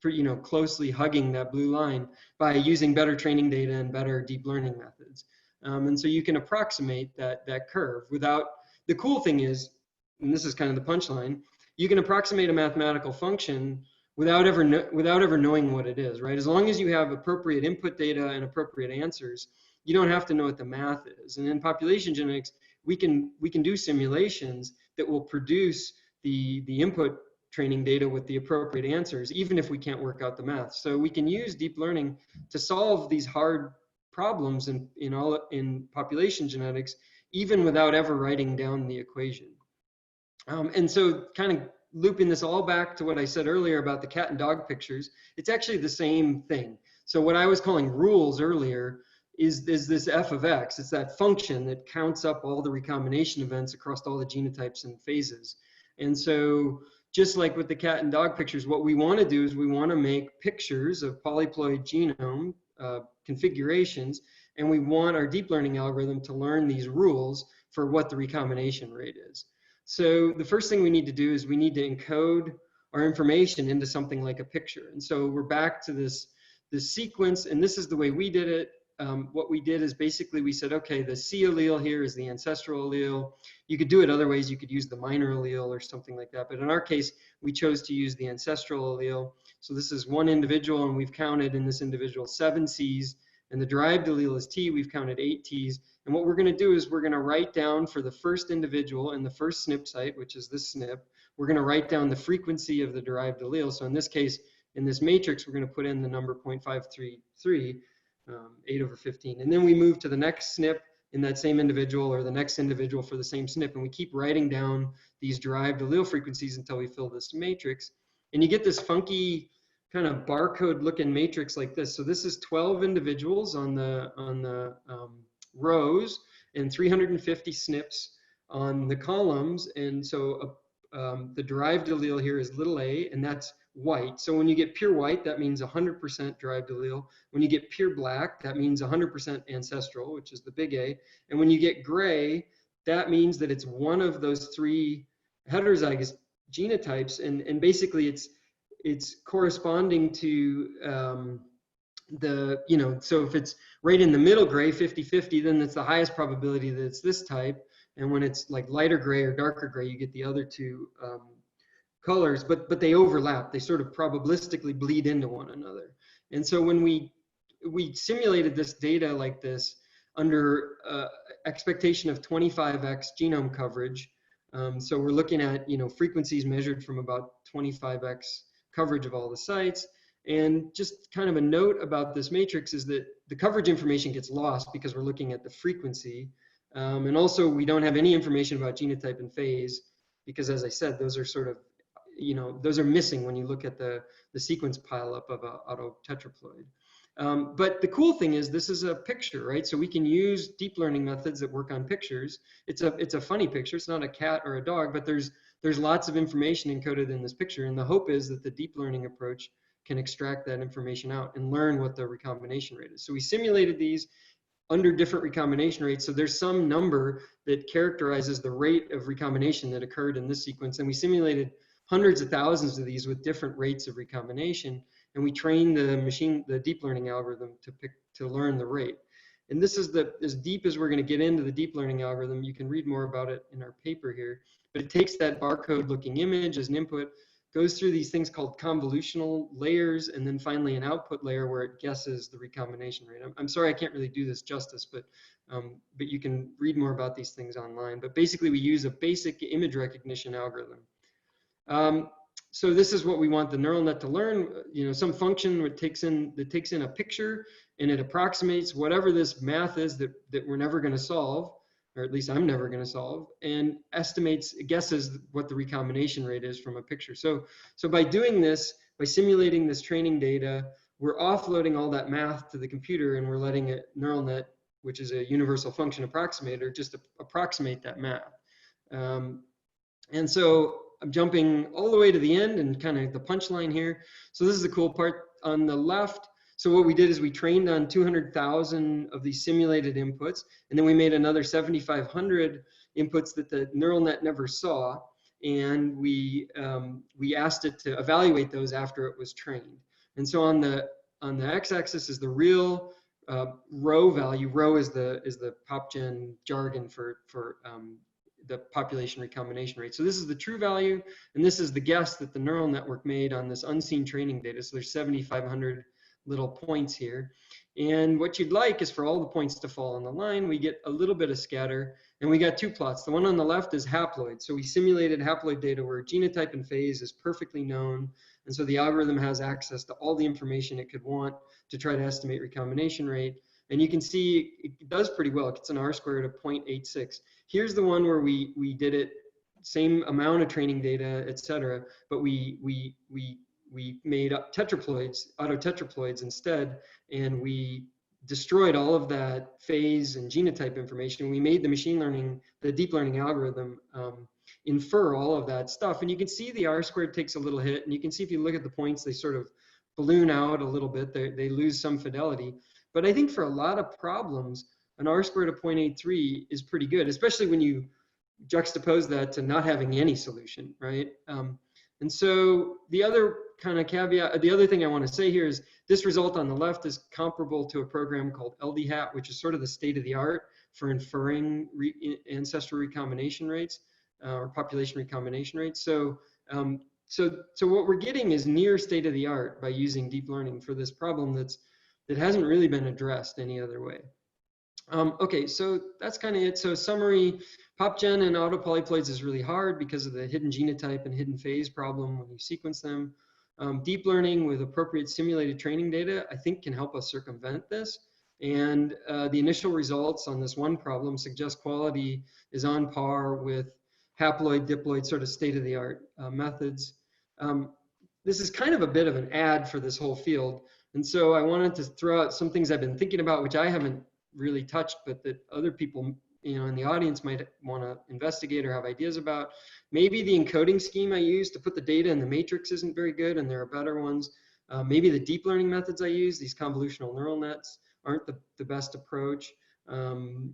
[SPEAKER 6] for, closely hugging that blue line by using better training data and better deep learning methods. And so you can approximate that curve without, the cool thing is, and this is kind of the punchline, you can approximate a mathematical function without ever knowing what it is, right? As long as you have appropriate input data and appropriate answers, you don't have to know what the math is. And in population genetics, we can do simulations that will produce the input training data with the appropriate answers, even if we can't work out the math. So we can use deep learning to solve these hard problems in population genetics, even without ever writing down the equation. And so kind of looping this all back to what I said earlier about the cat and dog pictures, it's actually the same thing. So what I was calling rules earlier is this f of x. It's that function that counts up all the recombination events across all the genotypes and phases. And so just like with the cat and dog pictures, what we want to do is we want to make pictures of polyploid genome configurations, and we want our deep learning algorithm to learn these rules for what the recombination rate is. So the first thing we need to do is we need to encode our information into something like a picture. And so we're back to this sequence, and this is the way we did it. What we did is basically we said, okay, the C allele here is the ancestral allele. You could do it other ways. You could use the minor allele or something like that. But in our case, we chose to use the ancestral allele. So this is one individual, and we've counted in this individual 7 Cs. And the derived allele is T. We've counted 8 Ts. And what we're going to do is we're going to write down for the first individual in the first SNP site, which is this SNP, we're going to write down the frequency of the derived allele. So in this case, in this matrix, we're going to put in the number 0.533. 8 over 15. And then we move to the next SNP in that same individual, or the next individual for the same SNP, and we keep writing down these derived allele frequencies until we fill this matrix. And you get this funky kind of barcode looking matrix like this. So this is 12 individuals on the rows and 350 SNPs on the columns. And so the derived allele here is little a, and that's white. So when you get pure white, that means 100% derived allele. When you get pure black, that means 100% ancestral, which is the big A. And when you get gray, that means that it's one of those three heterozygous genotypes, and basically it's corresponding to so if it's right in the middle gray, 50-50, then it's the highest probability that it's this type. And when it's like lighter gray or darker gray, you get the other two colors, but they overlap. They sort of probabilistically bleed into one another. And so when we simulated this data like this under expectation of 25x genome coverage, so we're looking at frequencies measured from about 25x coverage of all the sites. And just kind of a note about this matrix is that the coverage information gets lost because we're looking at the frequency. And also we don't have any information about genotype and phase because, as I said, those are sort of, those are missing when you look at the sequence pileup of an autotetraploid. But the cool thing is this is a picture, right? So we can use deep learning methods that work on pictures. It's a funny picture. It's not a cat or a dog, but there's lots of information encoded in this picture. And the hope is that the deep learning approach can extract that information out and learn what the recombination rate is. So we simulated these under different recombination rates. So there's some number that characterizes the rate of recombination that occurred in this sequence. And we simulated hundreds of thousands of these with different rates of recombination. And we trained the deep learning algorithm to learn the rate. And this is as deep as we're going to get into the deep learning algorithm. You can read more about it in our paper here. But it takes that barcode looking image as an input, goes through these things called convolutional layers, and then finally an output layer where it guesses the recombination rate. I'm sorry I can't really do this justice, but you can read more about these things online. But basically we use a basic image recognition algorithm. So this is what we want the neural net to learn, some function that takes in a picture and it approximates whatever this math is that we're never going to solve, or at least I'm never going to solve, and guesses what the recombination rate is from a picture. So by doing this, by simulating this training data, we're offloading all that math to the computer and we're letting a neural net, which is a universal function approximator, just approximate that math. And so I'm jumping all the way to the end and kind of the punchline here. So this is the cool part on the left. So what we did is we trained on 200,000 of these simulated inputs, and then we made another 7,500 inputs that the neural net never saw, and we asked it to evaluate those after it was trained. And so on the x-axis is the real row value. Row is the PopGen jargon for the population recombination rate. So this is the true value, and this is the guess that the neural network made on this unseen training data. So there's 7,500 little points here. And what you'd like is for all the points to fall on the line. We get a little bit of scatter, and we got two plots. The one on the left is haploid. So we simulated haploid data where genotype and phase is perfectly known. And so the algorithm has access to all the information it could want to try to estimate recombination rate. And you can see it does pretty well. It gets an R-squared of 0.86. Here's the one where we did it, same amount of training data, et cetera, but we made up autotetraploids instead, and we destroyed all of that phase and genotype information. We made the deep learning algorithm infer all of that stuff. And you can see the R-squared takes a little hit, and you can see if you look at the points, they sort of balloon out a little bit. They lose some fidelity. But I think for a lot of problems, an R-squared of 0.83 is pretty good, especially when you juxtapose that to not having any solution, right? And so the other kind of caveat, the other thing I want to say here is this result on the left is comparable to a program called LDHAT, which is sort of the state of the art for inferring ancestral recombination rates or population recombination rates. So what we're getting is near state of the art by using deep learning for this problem that hasn't really been addressed any other way. Okay, so that's kind of it. So summary, PopGen and autopolyploids is really hard because of the hidden genotype and hidden phase problem when you sequence them. Deep learning with appropriate simulated training data, I think, can help us circumvent this. And the initial results on this one problem suggest quality is on par with haploid, diploid, sort of state-of-the-art methods. this is kind of a bit of an ad for this whole field. And so I wanted to throw out some things I've been thinking about, which I haven't really touched, but that other people, in the audience might want to investigate or have ideas about. Maybe the encoding scheme I use to put the data in the matrix isn't very good, and there are better ones. Maybe the deep learning methods I use, these convolutional neural nets, aren't the best approach.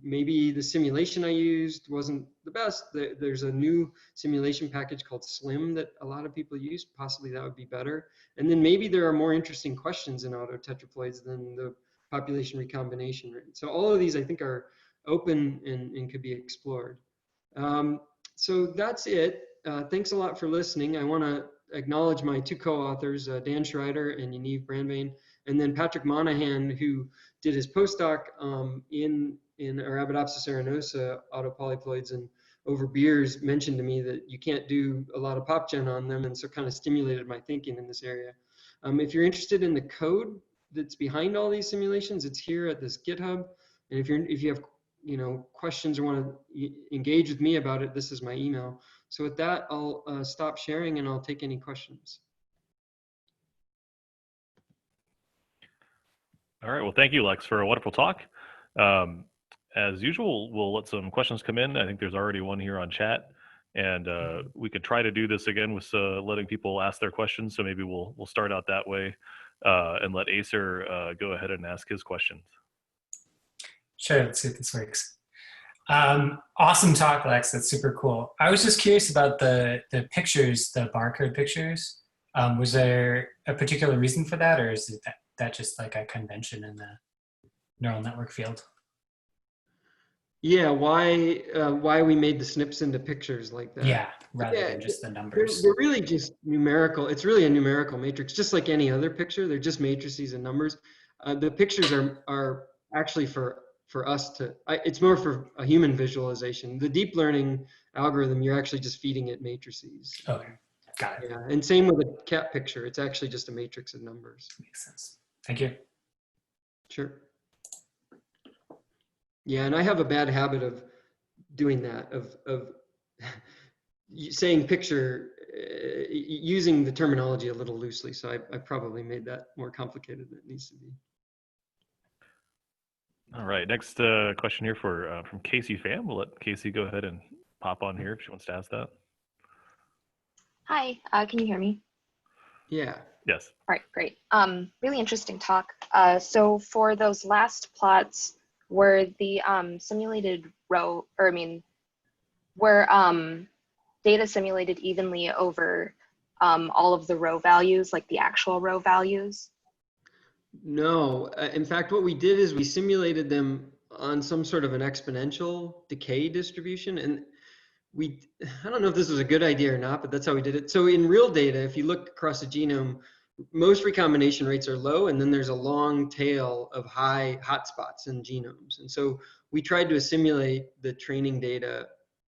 [SPEAKER 6] Maybe the simulation I used wasn't the best. There's a new simulation package called SLIM that a lot of people use. Possibly that would be better. And then maybe there are more interesting questions in autotetraploids than the population recombination rate. So all of these I think are open and could be explored. So that's it. Thanks a lot for listening. I want to acknowledge my two co-authors, Dan Schreider and Yaniv Brandwein, and then Patrick Monahan, who did his postdoc in Arabidopsis arenosa autopolyploids, and over beers mentioned to me that you can't do a lot of PopGen on them, and so kind of stimulated my thinking in this area. If you're interested in the code that's behind all these simulations, it's here at this GitHub. And if you have questions or want to engage with me about it, this is my email. So with that, I'll stop sharing and I'll take any questions.
[SPEAKER 1] All right, well, thank you, Lex, for a wonderful talk. As usual, we'll let some questions come in. I think there's already one here on chat, and we could try to do this again with letting people ask their questions. So maybe we'll start out that way and let Acer go ahead and ask his questions.
[SPEAKER 5] Sure, let's see if this works. Awesome talk, Lex. That's super cool. I was just curious about the pictures, the barcode pictures. Was there a particular reason for that, or is it that just like a convention in the neural network field?
[SPEAKER 6] Yeah, why we made the SNPs into pictures like that?
[SPEAKER 5] Yeah, rather than just the numbers.
[SPEAKER 6] They're really just numerical. It's really a numerical matrix, just like any other picture. They're just matrices and numbers. The pictures are actually for us to, it's more for a human visualization. The deep learning algorithm, you're actually just feeding it matrices.
[SPEAKER 5] Okay, got it.
[SPEAKER 6] Yeah, and same with a cat picture. It's actually just a matrix of numbers.
[SPEAKER 5] Makes sense. Thank you.
[SPEAKER 6] Sure. Yeah, and I have a bad habit of doing that, of saying picture, using the terminology a little loosely. So I probably made that more complicated than it needs to be.
[SPEAKER 1] All right, next question here from Casey Pham. We'll let Casey go ahead and pop on here if she wants to ask that.
[SPEAKER 7] Hi, can you hear me?
[SPEAKER 6] Yeah.
[SPEAKER 1] Yes.
[SPEAKER 7] All right, great. Really interesting talk. So for those last plots, were the simulated row, or I mean, were data simulated evenly over all of the row values, like the actual row values?
[SPEAKER 6] No, in fact, what we did is we simulated them on some sort of an exponential decay distribution. And I don't know if this was a good idea or not, but that's how we did it. So in real data, if you look across the genome, most recombination rates are low, and then there's a long tail of high hotspots in genomes. And so we tried to assimilate the training data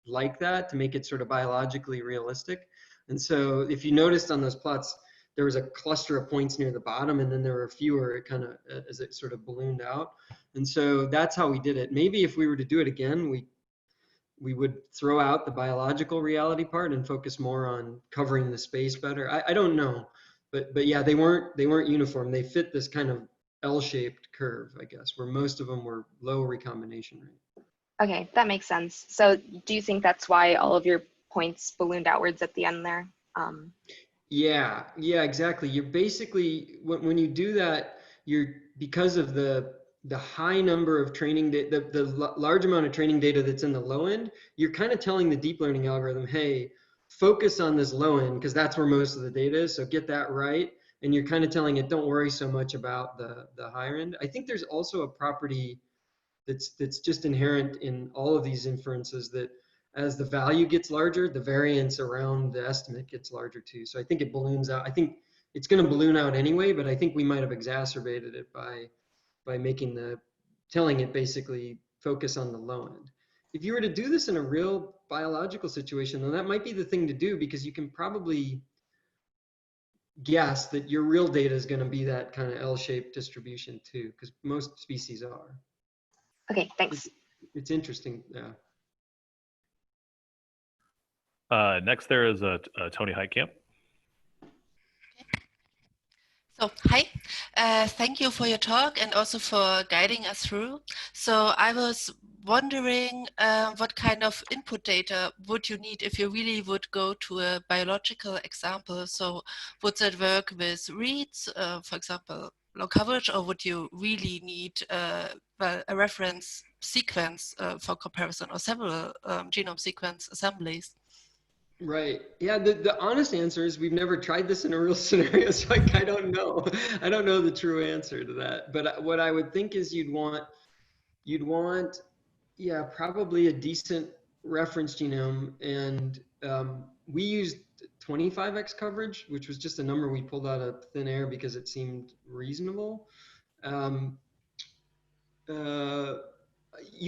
[SPEAKER 6] like that to make it sort of biologically realistic. And so if you noticed on those plots, there was a cluster of points near the bottom, and then there were fewer kind of as it sort of ballooned out. And so that's how we did it. Maybe if we were to do it again, we would throw out the biological reality part and focus more on covering the space better. I don't know, but yeah, they weren't uniform. They fit this kind of L-shaped curve, I guess, where most of them were low recombination rate.
[SPEAKER 7] Okay, that makes sense. So do you think that's why all of your points ballooned outwards at the end there?
[SPEAKER 6] Yeah, exactly. You're basically, when you do that, because of the high number of training data, the large amount of training data that's in the low end, you're kind of telling the deep learning algorithm, hey, focus on this low end because that's where most of the data is, so get that right. And you're kind of telling it, don't worry so much about the higher end. I think there's also a property that's just inherent in all of these inferences that as the value gets larger, the variance around the estimate gets larger too. So I think it balloons out. I think it's going to balloon out anyway, but I think we might have exacerbated it by telling it basically focus on the low end. If you were to do this in a real biological situation, then that might be the thing to do, because you can probably guess that your real data is going to be that kind of L-shaped distribution too, because most species are.
[SPEAKER 7] Okay, thanks.
[SPEAKER 6] It's interesting, yeah.
[SPEAKER 1] Next there is Tony Heitkamp.
[SPEAKER 8] So, hi, thank you for your talk and also for guiding us through. So I was wondering what kind of input data would you need if you really would go to a biological example? So would that work with reads, for example, long coverage, or would you really need well, a reference sequence for comparison or several genome sequence assemblies?
[SPEAKER 6] Right. Yeah, the honest answer is we've never tried this in a real scenario, so I don't know. I don't know the true answer to that. But what I would think is you'd want, yeah, probably a decent reference genome. And we used 25x coverage, which was just a number we pulled out of thin air because it seemed reasonable. You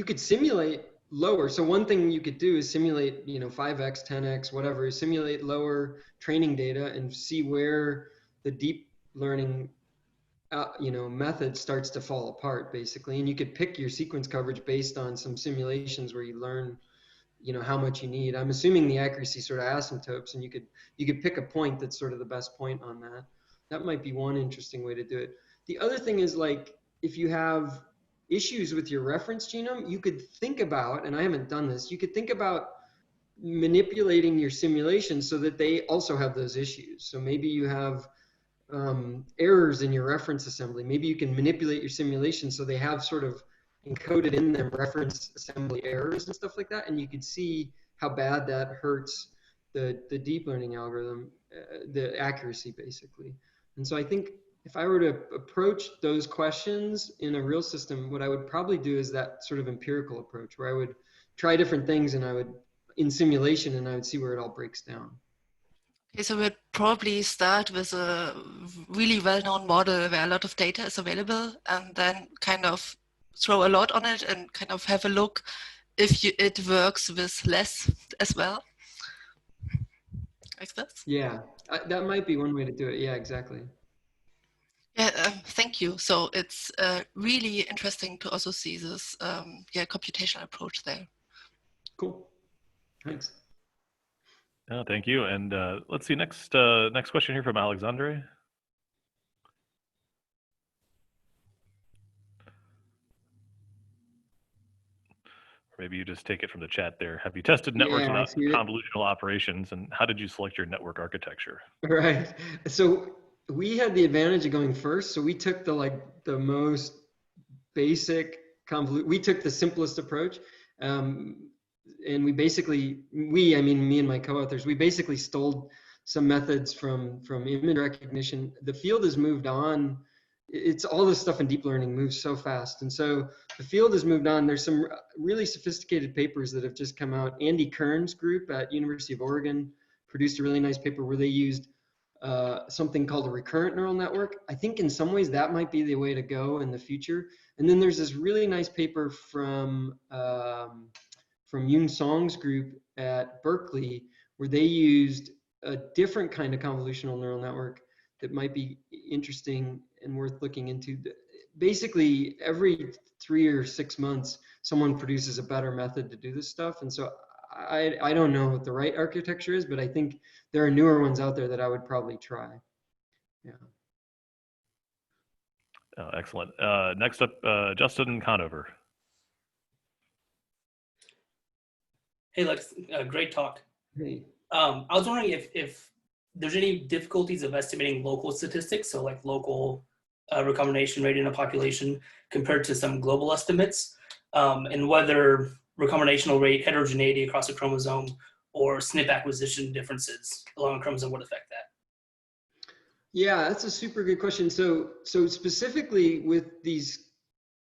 [SPEAKER 6] could simulate lower. So one thing you could do is simulate, 5x, 10x, whatever, simulate lower training data and see where the deep learning, method starts to fall apart, basically. And you could pick your sequence coverage based on some simulations where you learn, how much you need. I'm assuming the accuracy sort of asymptotes, and you could pick a point that's sort of the best point on that. That might be one interesting way to do it. The other thing is, like, if you have issues with your reference genome, you could think about, and I haven't done this, you could think about manipulating your simulation so that they also have those issues. So maybe you have errors in your reference assembly. Maybe you can manipulate your simulation so they have sort of encoded in them reference assembly errors and stuff like that, and you could see how bad that hurts the deep learning algorithm, the accuracy, basically. And so I think if I were to approach those questions in a real system, what I would probably do is that sort of empirical approach, where I would try different things and I would, in simulation, and I would see where it all breaks down.
[SPEAKER 8] Okay, so we'd probably start with a really well-known model where a lot of data is available, and then kind of throw a lot on it and kind of have a look if it works with less as well. Like this?
[SPEAKER 6] Yeah, that might be one way to do it. Yeah, exactly.
[SPEAKER 8] Yeah, thank you. So it's really interesting to also see this computational approach there.
[SPEAKER 6] Cool. Thanks.
[SPEAKER 1] Oh, thank you. And let's see, next question here from Alexandre. Maybe you just take it from the chat there. Have you tested networks without convolutional operations, and how did you select your network architecture?
[SPEAKER 6] Right. So we had the advantage of going first. So we took the most basic we took the simplest approach. And we basically, I mean me and my co-authors, we basically stole some methods from image recognition. The field has moved on. It's all this stuff in deep learning moves so fast. And so the field has moved on. There's some really sophisticated papers that have just come out. Andy Kern's group at University of Oregon produced a really nice paper where they used something called a recurrent neural network. I think in some ways that might be the way to go in the future. And then there's this really nice paper from Yoon Song's group at Berkeley, where they used a different kind of convolutional neural network that might be interesting and worth looking into. Basically, every 3 or 6 months, someone produces a better method to do this stuff. And so I don't know what the right architecture is, but I think there are newer ones out there that I would probably try. Yeah.
[SPEAKER 1] Oh, excellent. Next up, Justin Conover.
[SPEAKER 9] Hey, Lex, great talk.
[SPEAKER 6] Hey.
[SPEAKER 9] I was wondering if there's any difficulties of estimating local statistics, so like local recombination rate in a population compared to some global estimates, and whether recombinational rate heterogeneity across a chromosome or SNP acquisition differences along a chromosome would affect that.
[SPEAKER 6] Yeah, that's a super good question. So specifically with these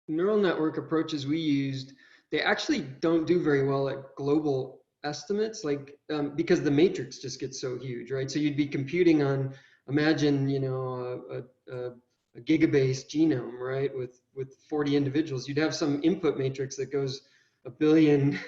[SPEAKER 6] neural network approaches we used, they actually don't do very well at global estimates, like because the matrix just gets so huge, right? So you'd be computing on, imagine, a gigabase genome, right? With 40 individuals, you'd have some input matrix that goes 1 billion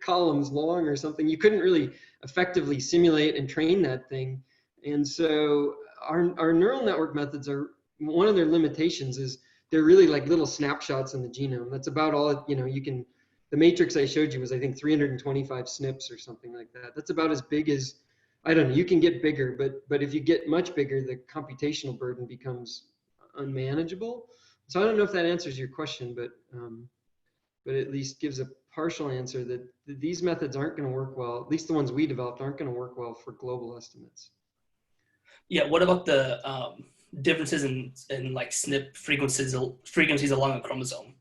[SPEAKER 6] columns long or something. You couldn't really effectively simulate and train that thing. And so our neural network methods are, one of their limitations is they're really like little snapshots in the genome. That's about all, you can, the matrix I showed you was, I think, 325 SNPs or something like that. That's about as big as I don't know, you can get bigger, but if you get much bigger, the computational burden becomes unmanageable. So I don't know if that answers your question, but at least gives a partial answer that these methods aren't going to work well. At least the ones we developed aren't going to work well for global estimates.
[SPEAKER 9] Yeah. What about the differences in like SNP frequencies along a chromosome?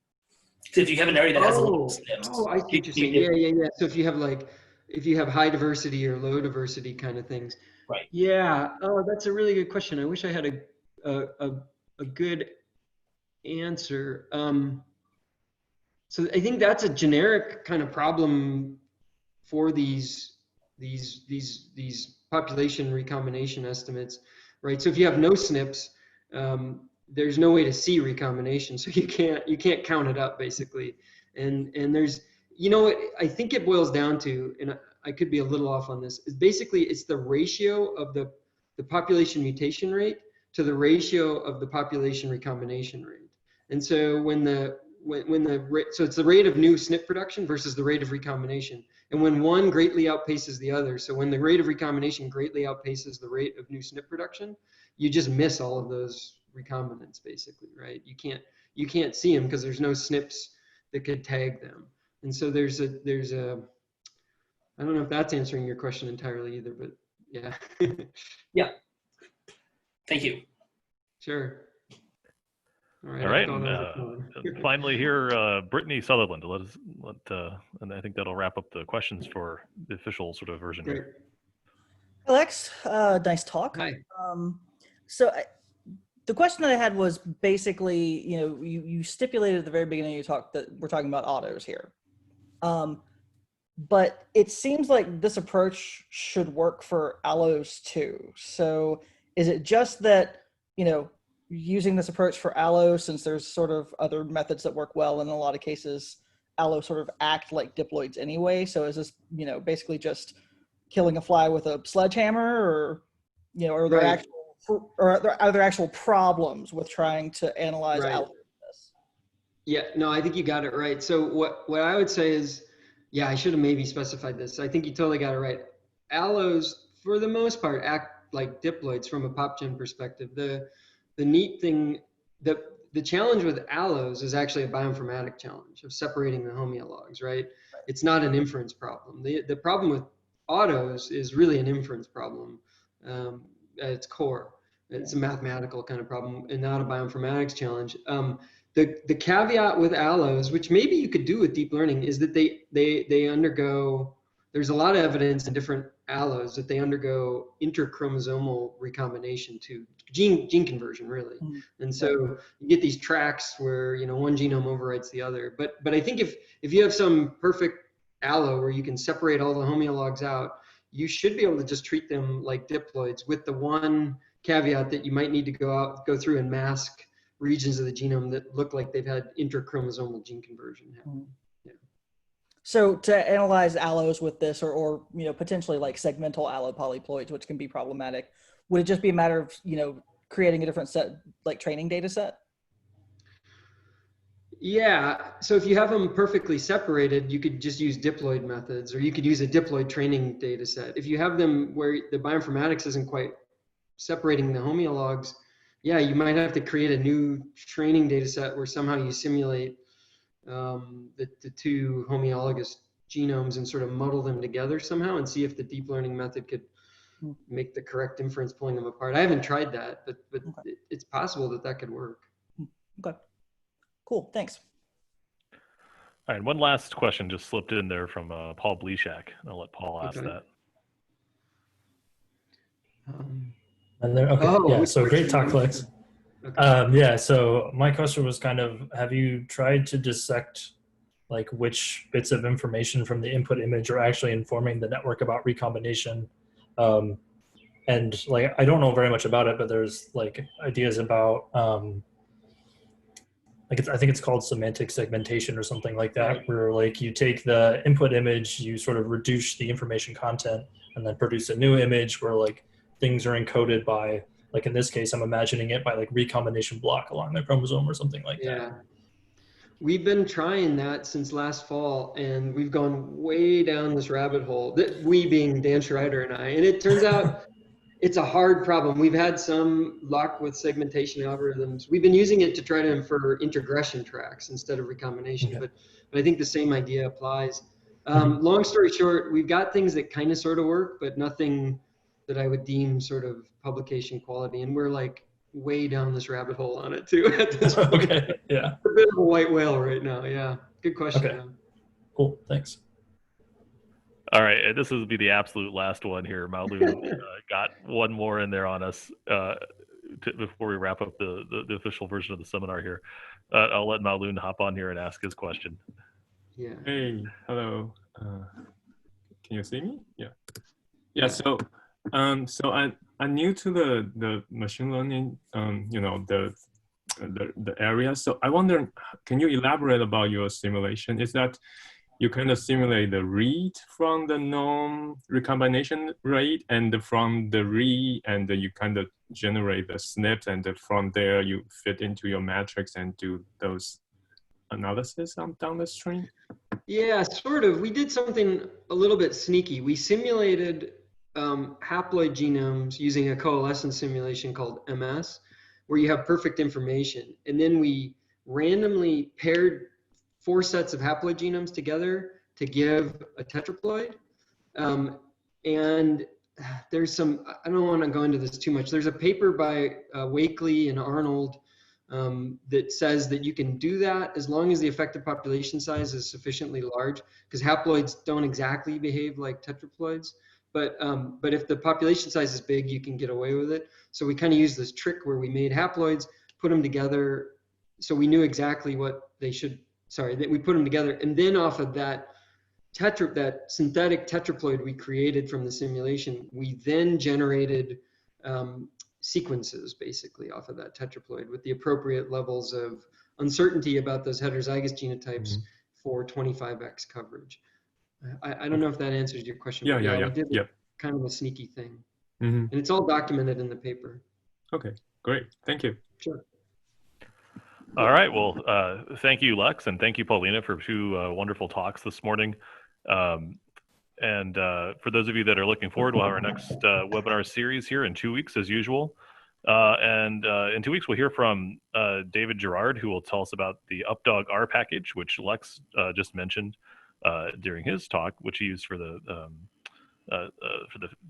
[SPEAKER 9] So if you have an area that has a lot of SNPs.
[SPEAKER 6] Oh, I see what you're saying. Yeah. So if you have high diversity or low diversity kind of things.
[SPEAKER 9] Right.
[SPEAKER 6] Yeah. Oh, that's a really good question. I wish I had a good answer. So I think that's a generic kind of problem for these population recombination estimates, right? So if you have no SNPs, there's no way to see recombination, so you can't count it up basically. And there's, you know what I think it boils down to, and I could be a little off on this, is basically it's the ratio of the population mutation rate to the ratio of the population recombination rate. And so so it's the rate of new SNP production versus the rate of recombination. And when one greatly outpaces the other, so when the rate of recombination greatly outpaces the rate of new SNP production, you just miss all of those recombinants basically, right? You can't see them because there's no SNPs that could tag them. And so there's a I don't know if that's answering your question entirely either, but yeah.
[SPEAKER 9] Yeah. Thank you.
[SPEAKER 6] Sure.
[SPEAKER 1] All right. And finally here, Brittany Sutherland. And I think that'll wrap up the questions for the official sort of version.
[SPEAKER 6] Great.
[SPEAKER 3] Alex, nice talk.
[SPEAKER 6] Hi.
[SPEAKER 3] The question that I had was basically, you stipulated at the very beginning of your talk that we're talking about autos here. But it seems like this approach should work for allos too. So is it just that, using this approach for allo, since there's sort of other methods that work well, in a lot of cases, allo sort of act like diploids anyway. So is this, basically just killing a fly with a sledgehammer, or, are there actual problems with trying to analyze allo?
[SPEAKER 6] Yeah, no, I think you got it right. So what I would say is, yeah, I should have maybe specified this. I think you totally got it right. Allos, for the most part, act like diploids from a PopGen perspective. The neat thing, the challenge with allos is actually a bioinformatic challenge of separating the homeologs, right? It's not an inference problem. The problem with autos is really an inference problem at its core. It's a mathematical kind of problem and not a bioinformatics challenge. The caveat with allos, which maybe you could do with deep learning, is that they undergo, there's a lot of evidence in different allos that they undergo interchromosomal recombination to gene conversion, really. And so you get these tracks where, one genome overwrites the other. But I think if you have some perfect allo where you can separate all the homeologs out, you should be able to just treat them like diploids, with the one caveat that you might need to go through and mask regions of the genome that look like they've had interchromosomal gene conversion happen. Yeah.
[SPEAKER 3] So to analyze allos with this, or potentially like segmental allo polyploids, which can be problematic, would it just be a matter of creating a different set, like training data set?
[SPEAKER 6] Yeah. So if you have them perfectly separated, you could just use diploid methods, or you could use a diploid training data set. If you have them where the bioinformatics isn't quite separating the homeologs, yeah, you might have to create a new training data set where somehow you simulate the two homologous genomes and sort of muddle them together somehow and see if the deep learning method could make the correct inference pulling them apart. I haven't tried that, but okay. It's possible that could work.
[SPEAKER 3] Okay, cool, thanks.
[SPEAKER 1] All right, one last question just slipped in there from Paul Bleshak. I'll let Paul ask that.
[SPEAKER 10] So great talk, Lex. Okay. So my question was kind of, have you tried to dissect like which bits of information from the input image are actually informing the network about recombination? And like, I don't know very much about it, but there's like ideas about, I think it's called semantic segmentation or something like that, where like you take the input image, you sort of reduce the information content and then produce a new image where like things are encoded by, like in this case, I'm imagining it by like recombination block along the chromosome or something like that.
[SPEAKER 6] We've been trying that since last fall, and we've gone way down this rabbit hole, we being Dan Schreider and I, and it turns out it's a hard problem. We've had some luck with segmentation algorithms. We've been using it to try to infer integration tracks instead of recombination, but I think the same idea applies. Long story short, we've got things that kind of sort of work, but nothing that I would deem sort of publication quality, and we're like way down this rabbit hole on it too at this point.
[SPEAKER 10] Okay, yeah.
[SPEAKER 6] A bit of a white whale right now. Yeah, good question.
[SPEAKER 10] Okay, cool, thanks.
[SPEAKER 1] All right, and this will be the absolute last one here. Malu got one more in there on us before we wrap up the official version of the seminar here. I'll let Malu hop on here and ask his question.
[SPEAKER 6] Yeah.
[SPEAKER 11] Hey, hello. Can you see me? Yeah. Yeah. So, so I'm new to the machine learning. You know, the area. So I wonder, can you elaborate about your simulation? Is that you kind of simulate the read from the known recombination rate, and from the read, and you kind of generate the SNPs, and from there you fit into your matrix and do those analysis down the stream?
[SPEAKER 6] Yeah, sort of. We did something a little bit sneaky. We simulated haploid genomes using a coalescence simulation called MS, where you have perfect information. And then we randomly paired 4 sets of haploid genomes together to give a tetraploid. And there's some, I don't want to go into this too much. There's a paper by Wakely and Arnold that says that you can do that as long as the effective population size is sufficiently large, because haploids don't exactly behave like tetraploids. But if the population size is big, you can get away with it. So we kind of used this trick where we made haploids, put them together, so we knew exactly what they should, that we put them together, and then off of that synthetic tetraploid we created from the simulation, we then generated sequences basically off of that tetraploid with the appropriate levels of uncertainty about those heterozygous genotypes for 25x coverage. I don't know if that answers your question.
[SPEAKER 11] Yeah,
[SPEAKER 6] but we did kind of a sneaky thing. And it's all documented in the paper.
[SPEAKER 11] Okay, great. Thank you.
[SPEAKER 6] Sure.
[SPEAKER 1] All right. Well, thank you, Lex, and thank you, Paulina, for 2 wonderful talks this morning. And for those of you that are looking forward, we'll have our next webinar series here in 2 weeks, as usual. And in 2 weeks, we'll hear from David Gerard, who will tell us about the UpDog R package, which Lex just mentioned during his talk, which he used for the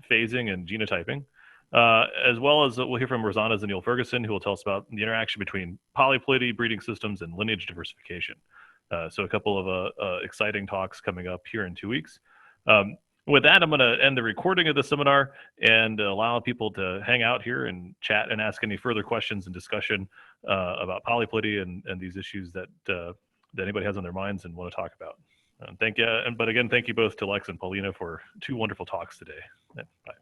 [SPEAKER 1] phasing and genotyping. As well as we'll hear from Rosanna Zaniel Ferguson, who will tell us about the interaction between polyploidy breeding systems and lineage diversification. So a couple of exciting talks coming up here in 2 weeks. With that, I'm going to end the recording of the seminar and allow people to hang out here and chat and ask any further questions and discussion about polyploidy and these issues that anybody has on their minds and want to talk about. Thank you. But again, thank you both to Lex and Paulina for 2 wonderful talks today. Bye.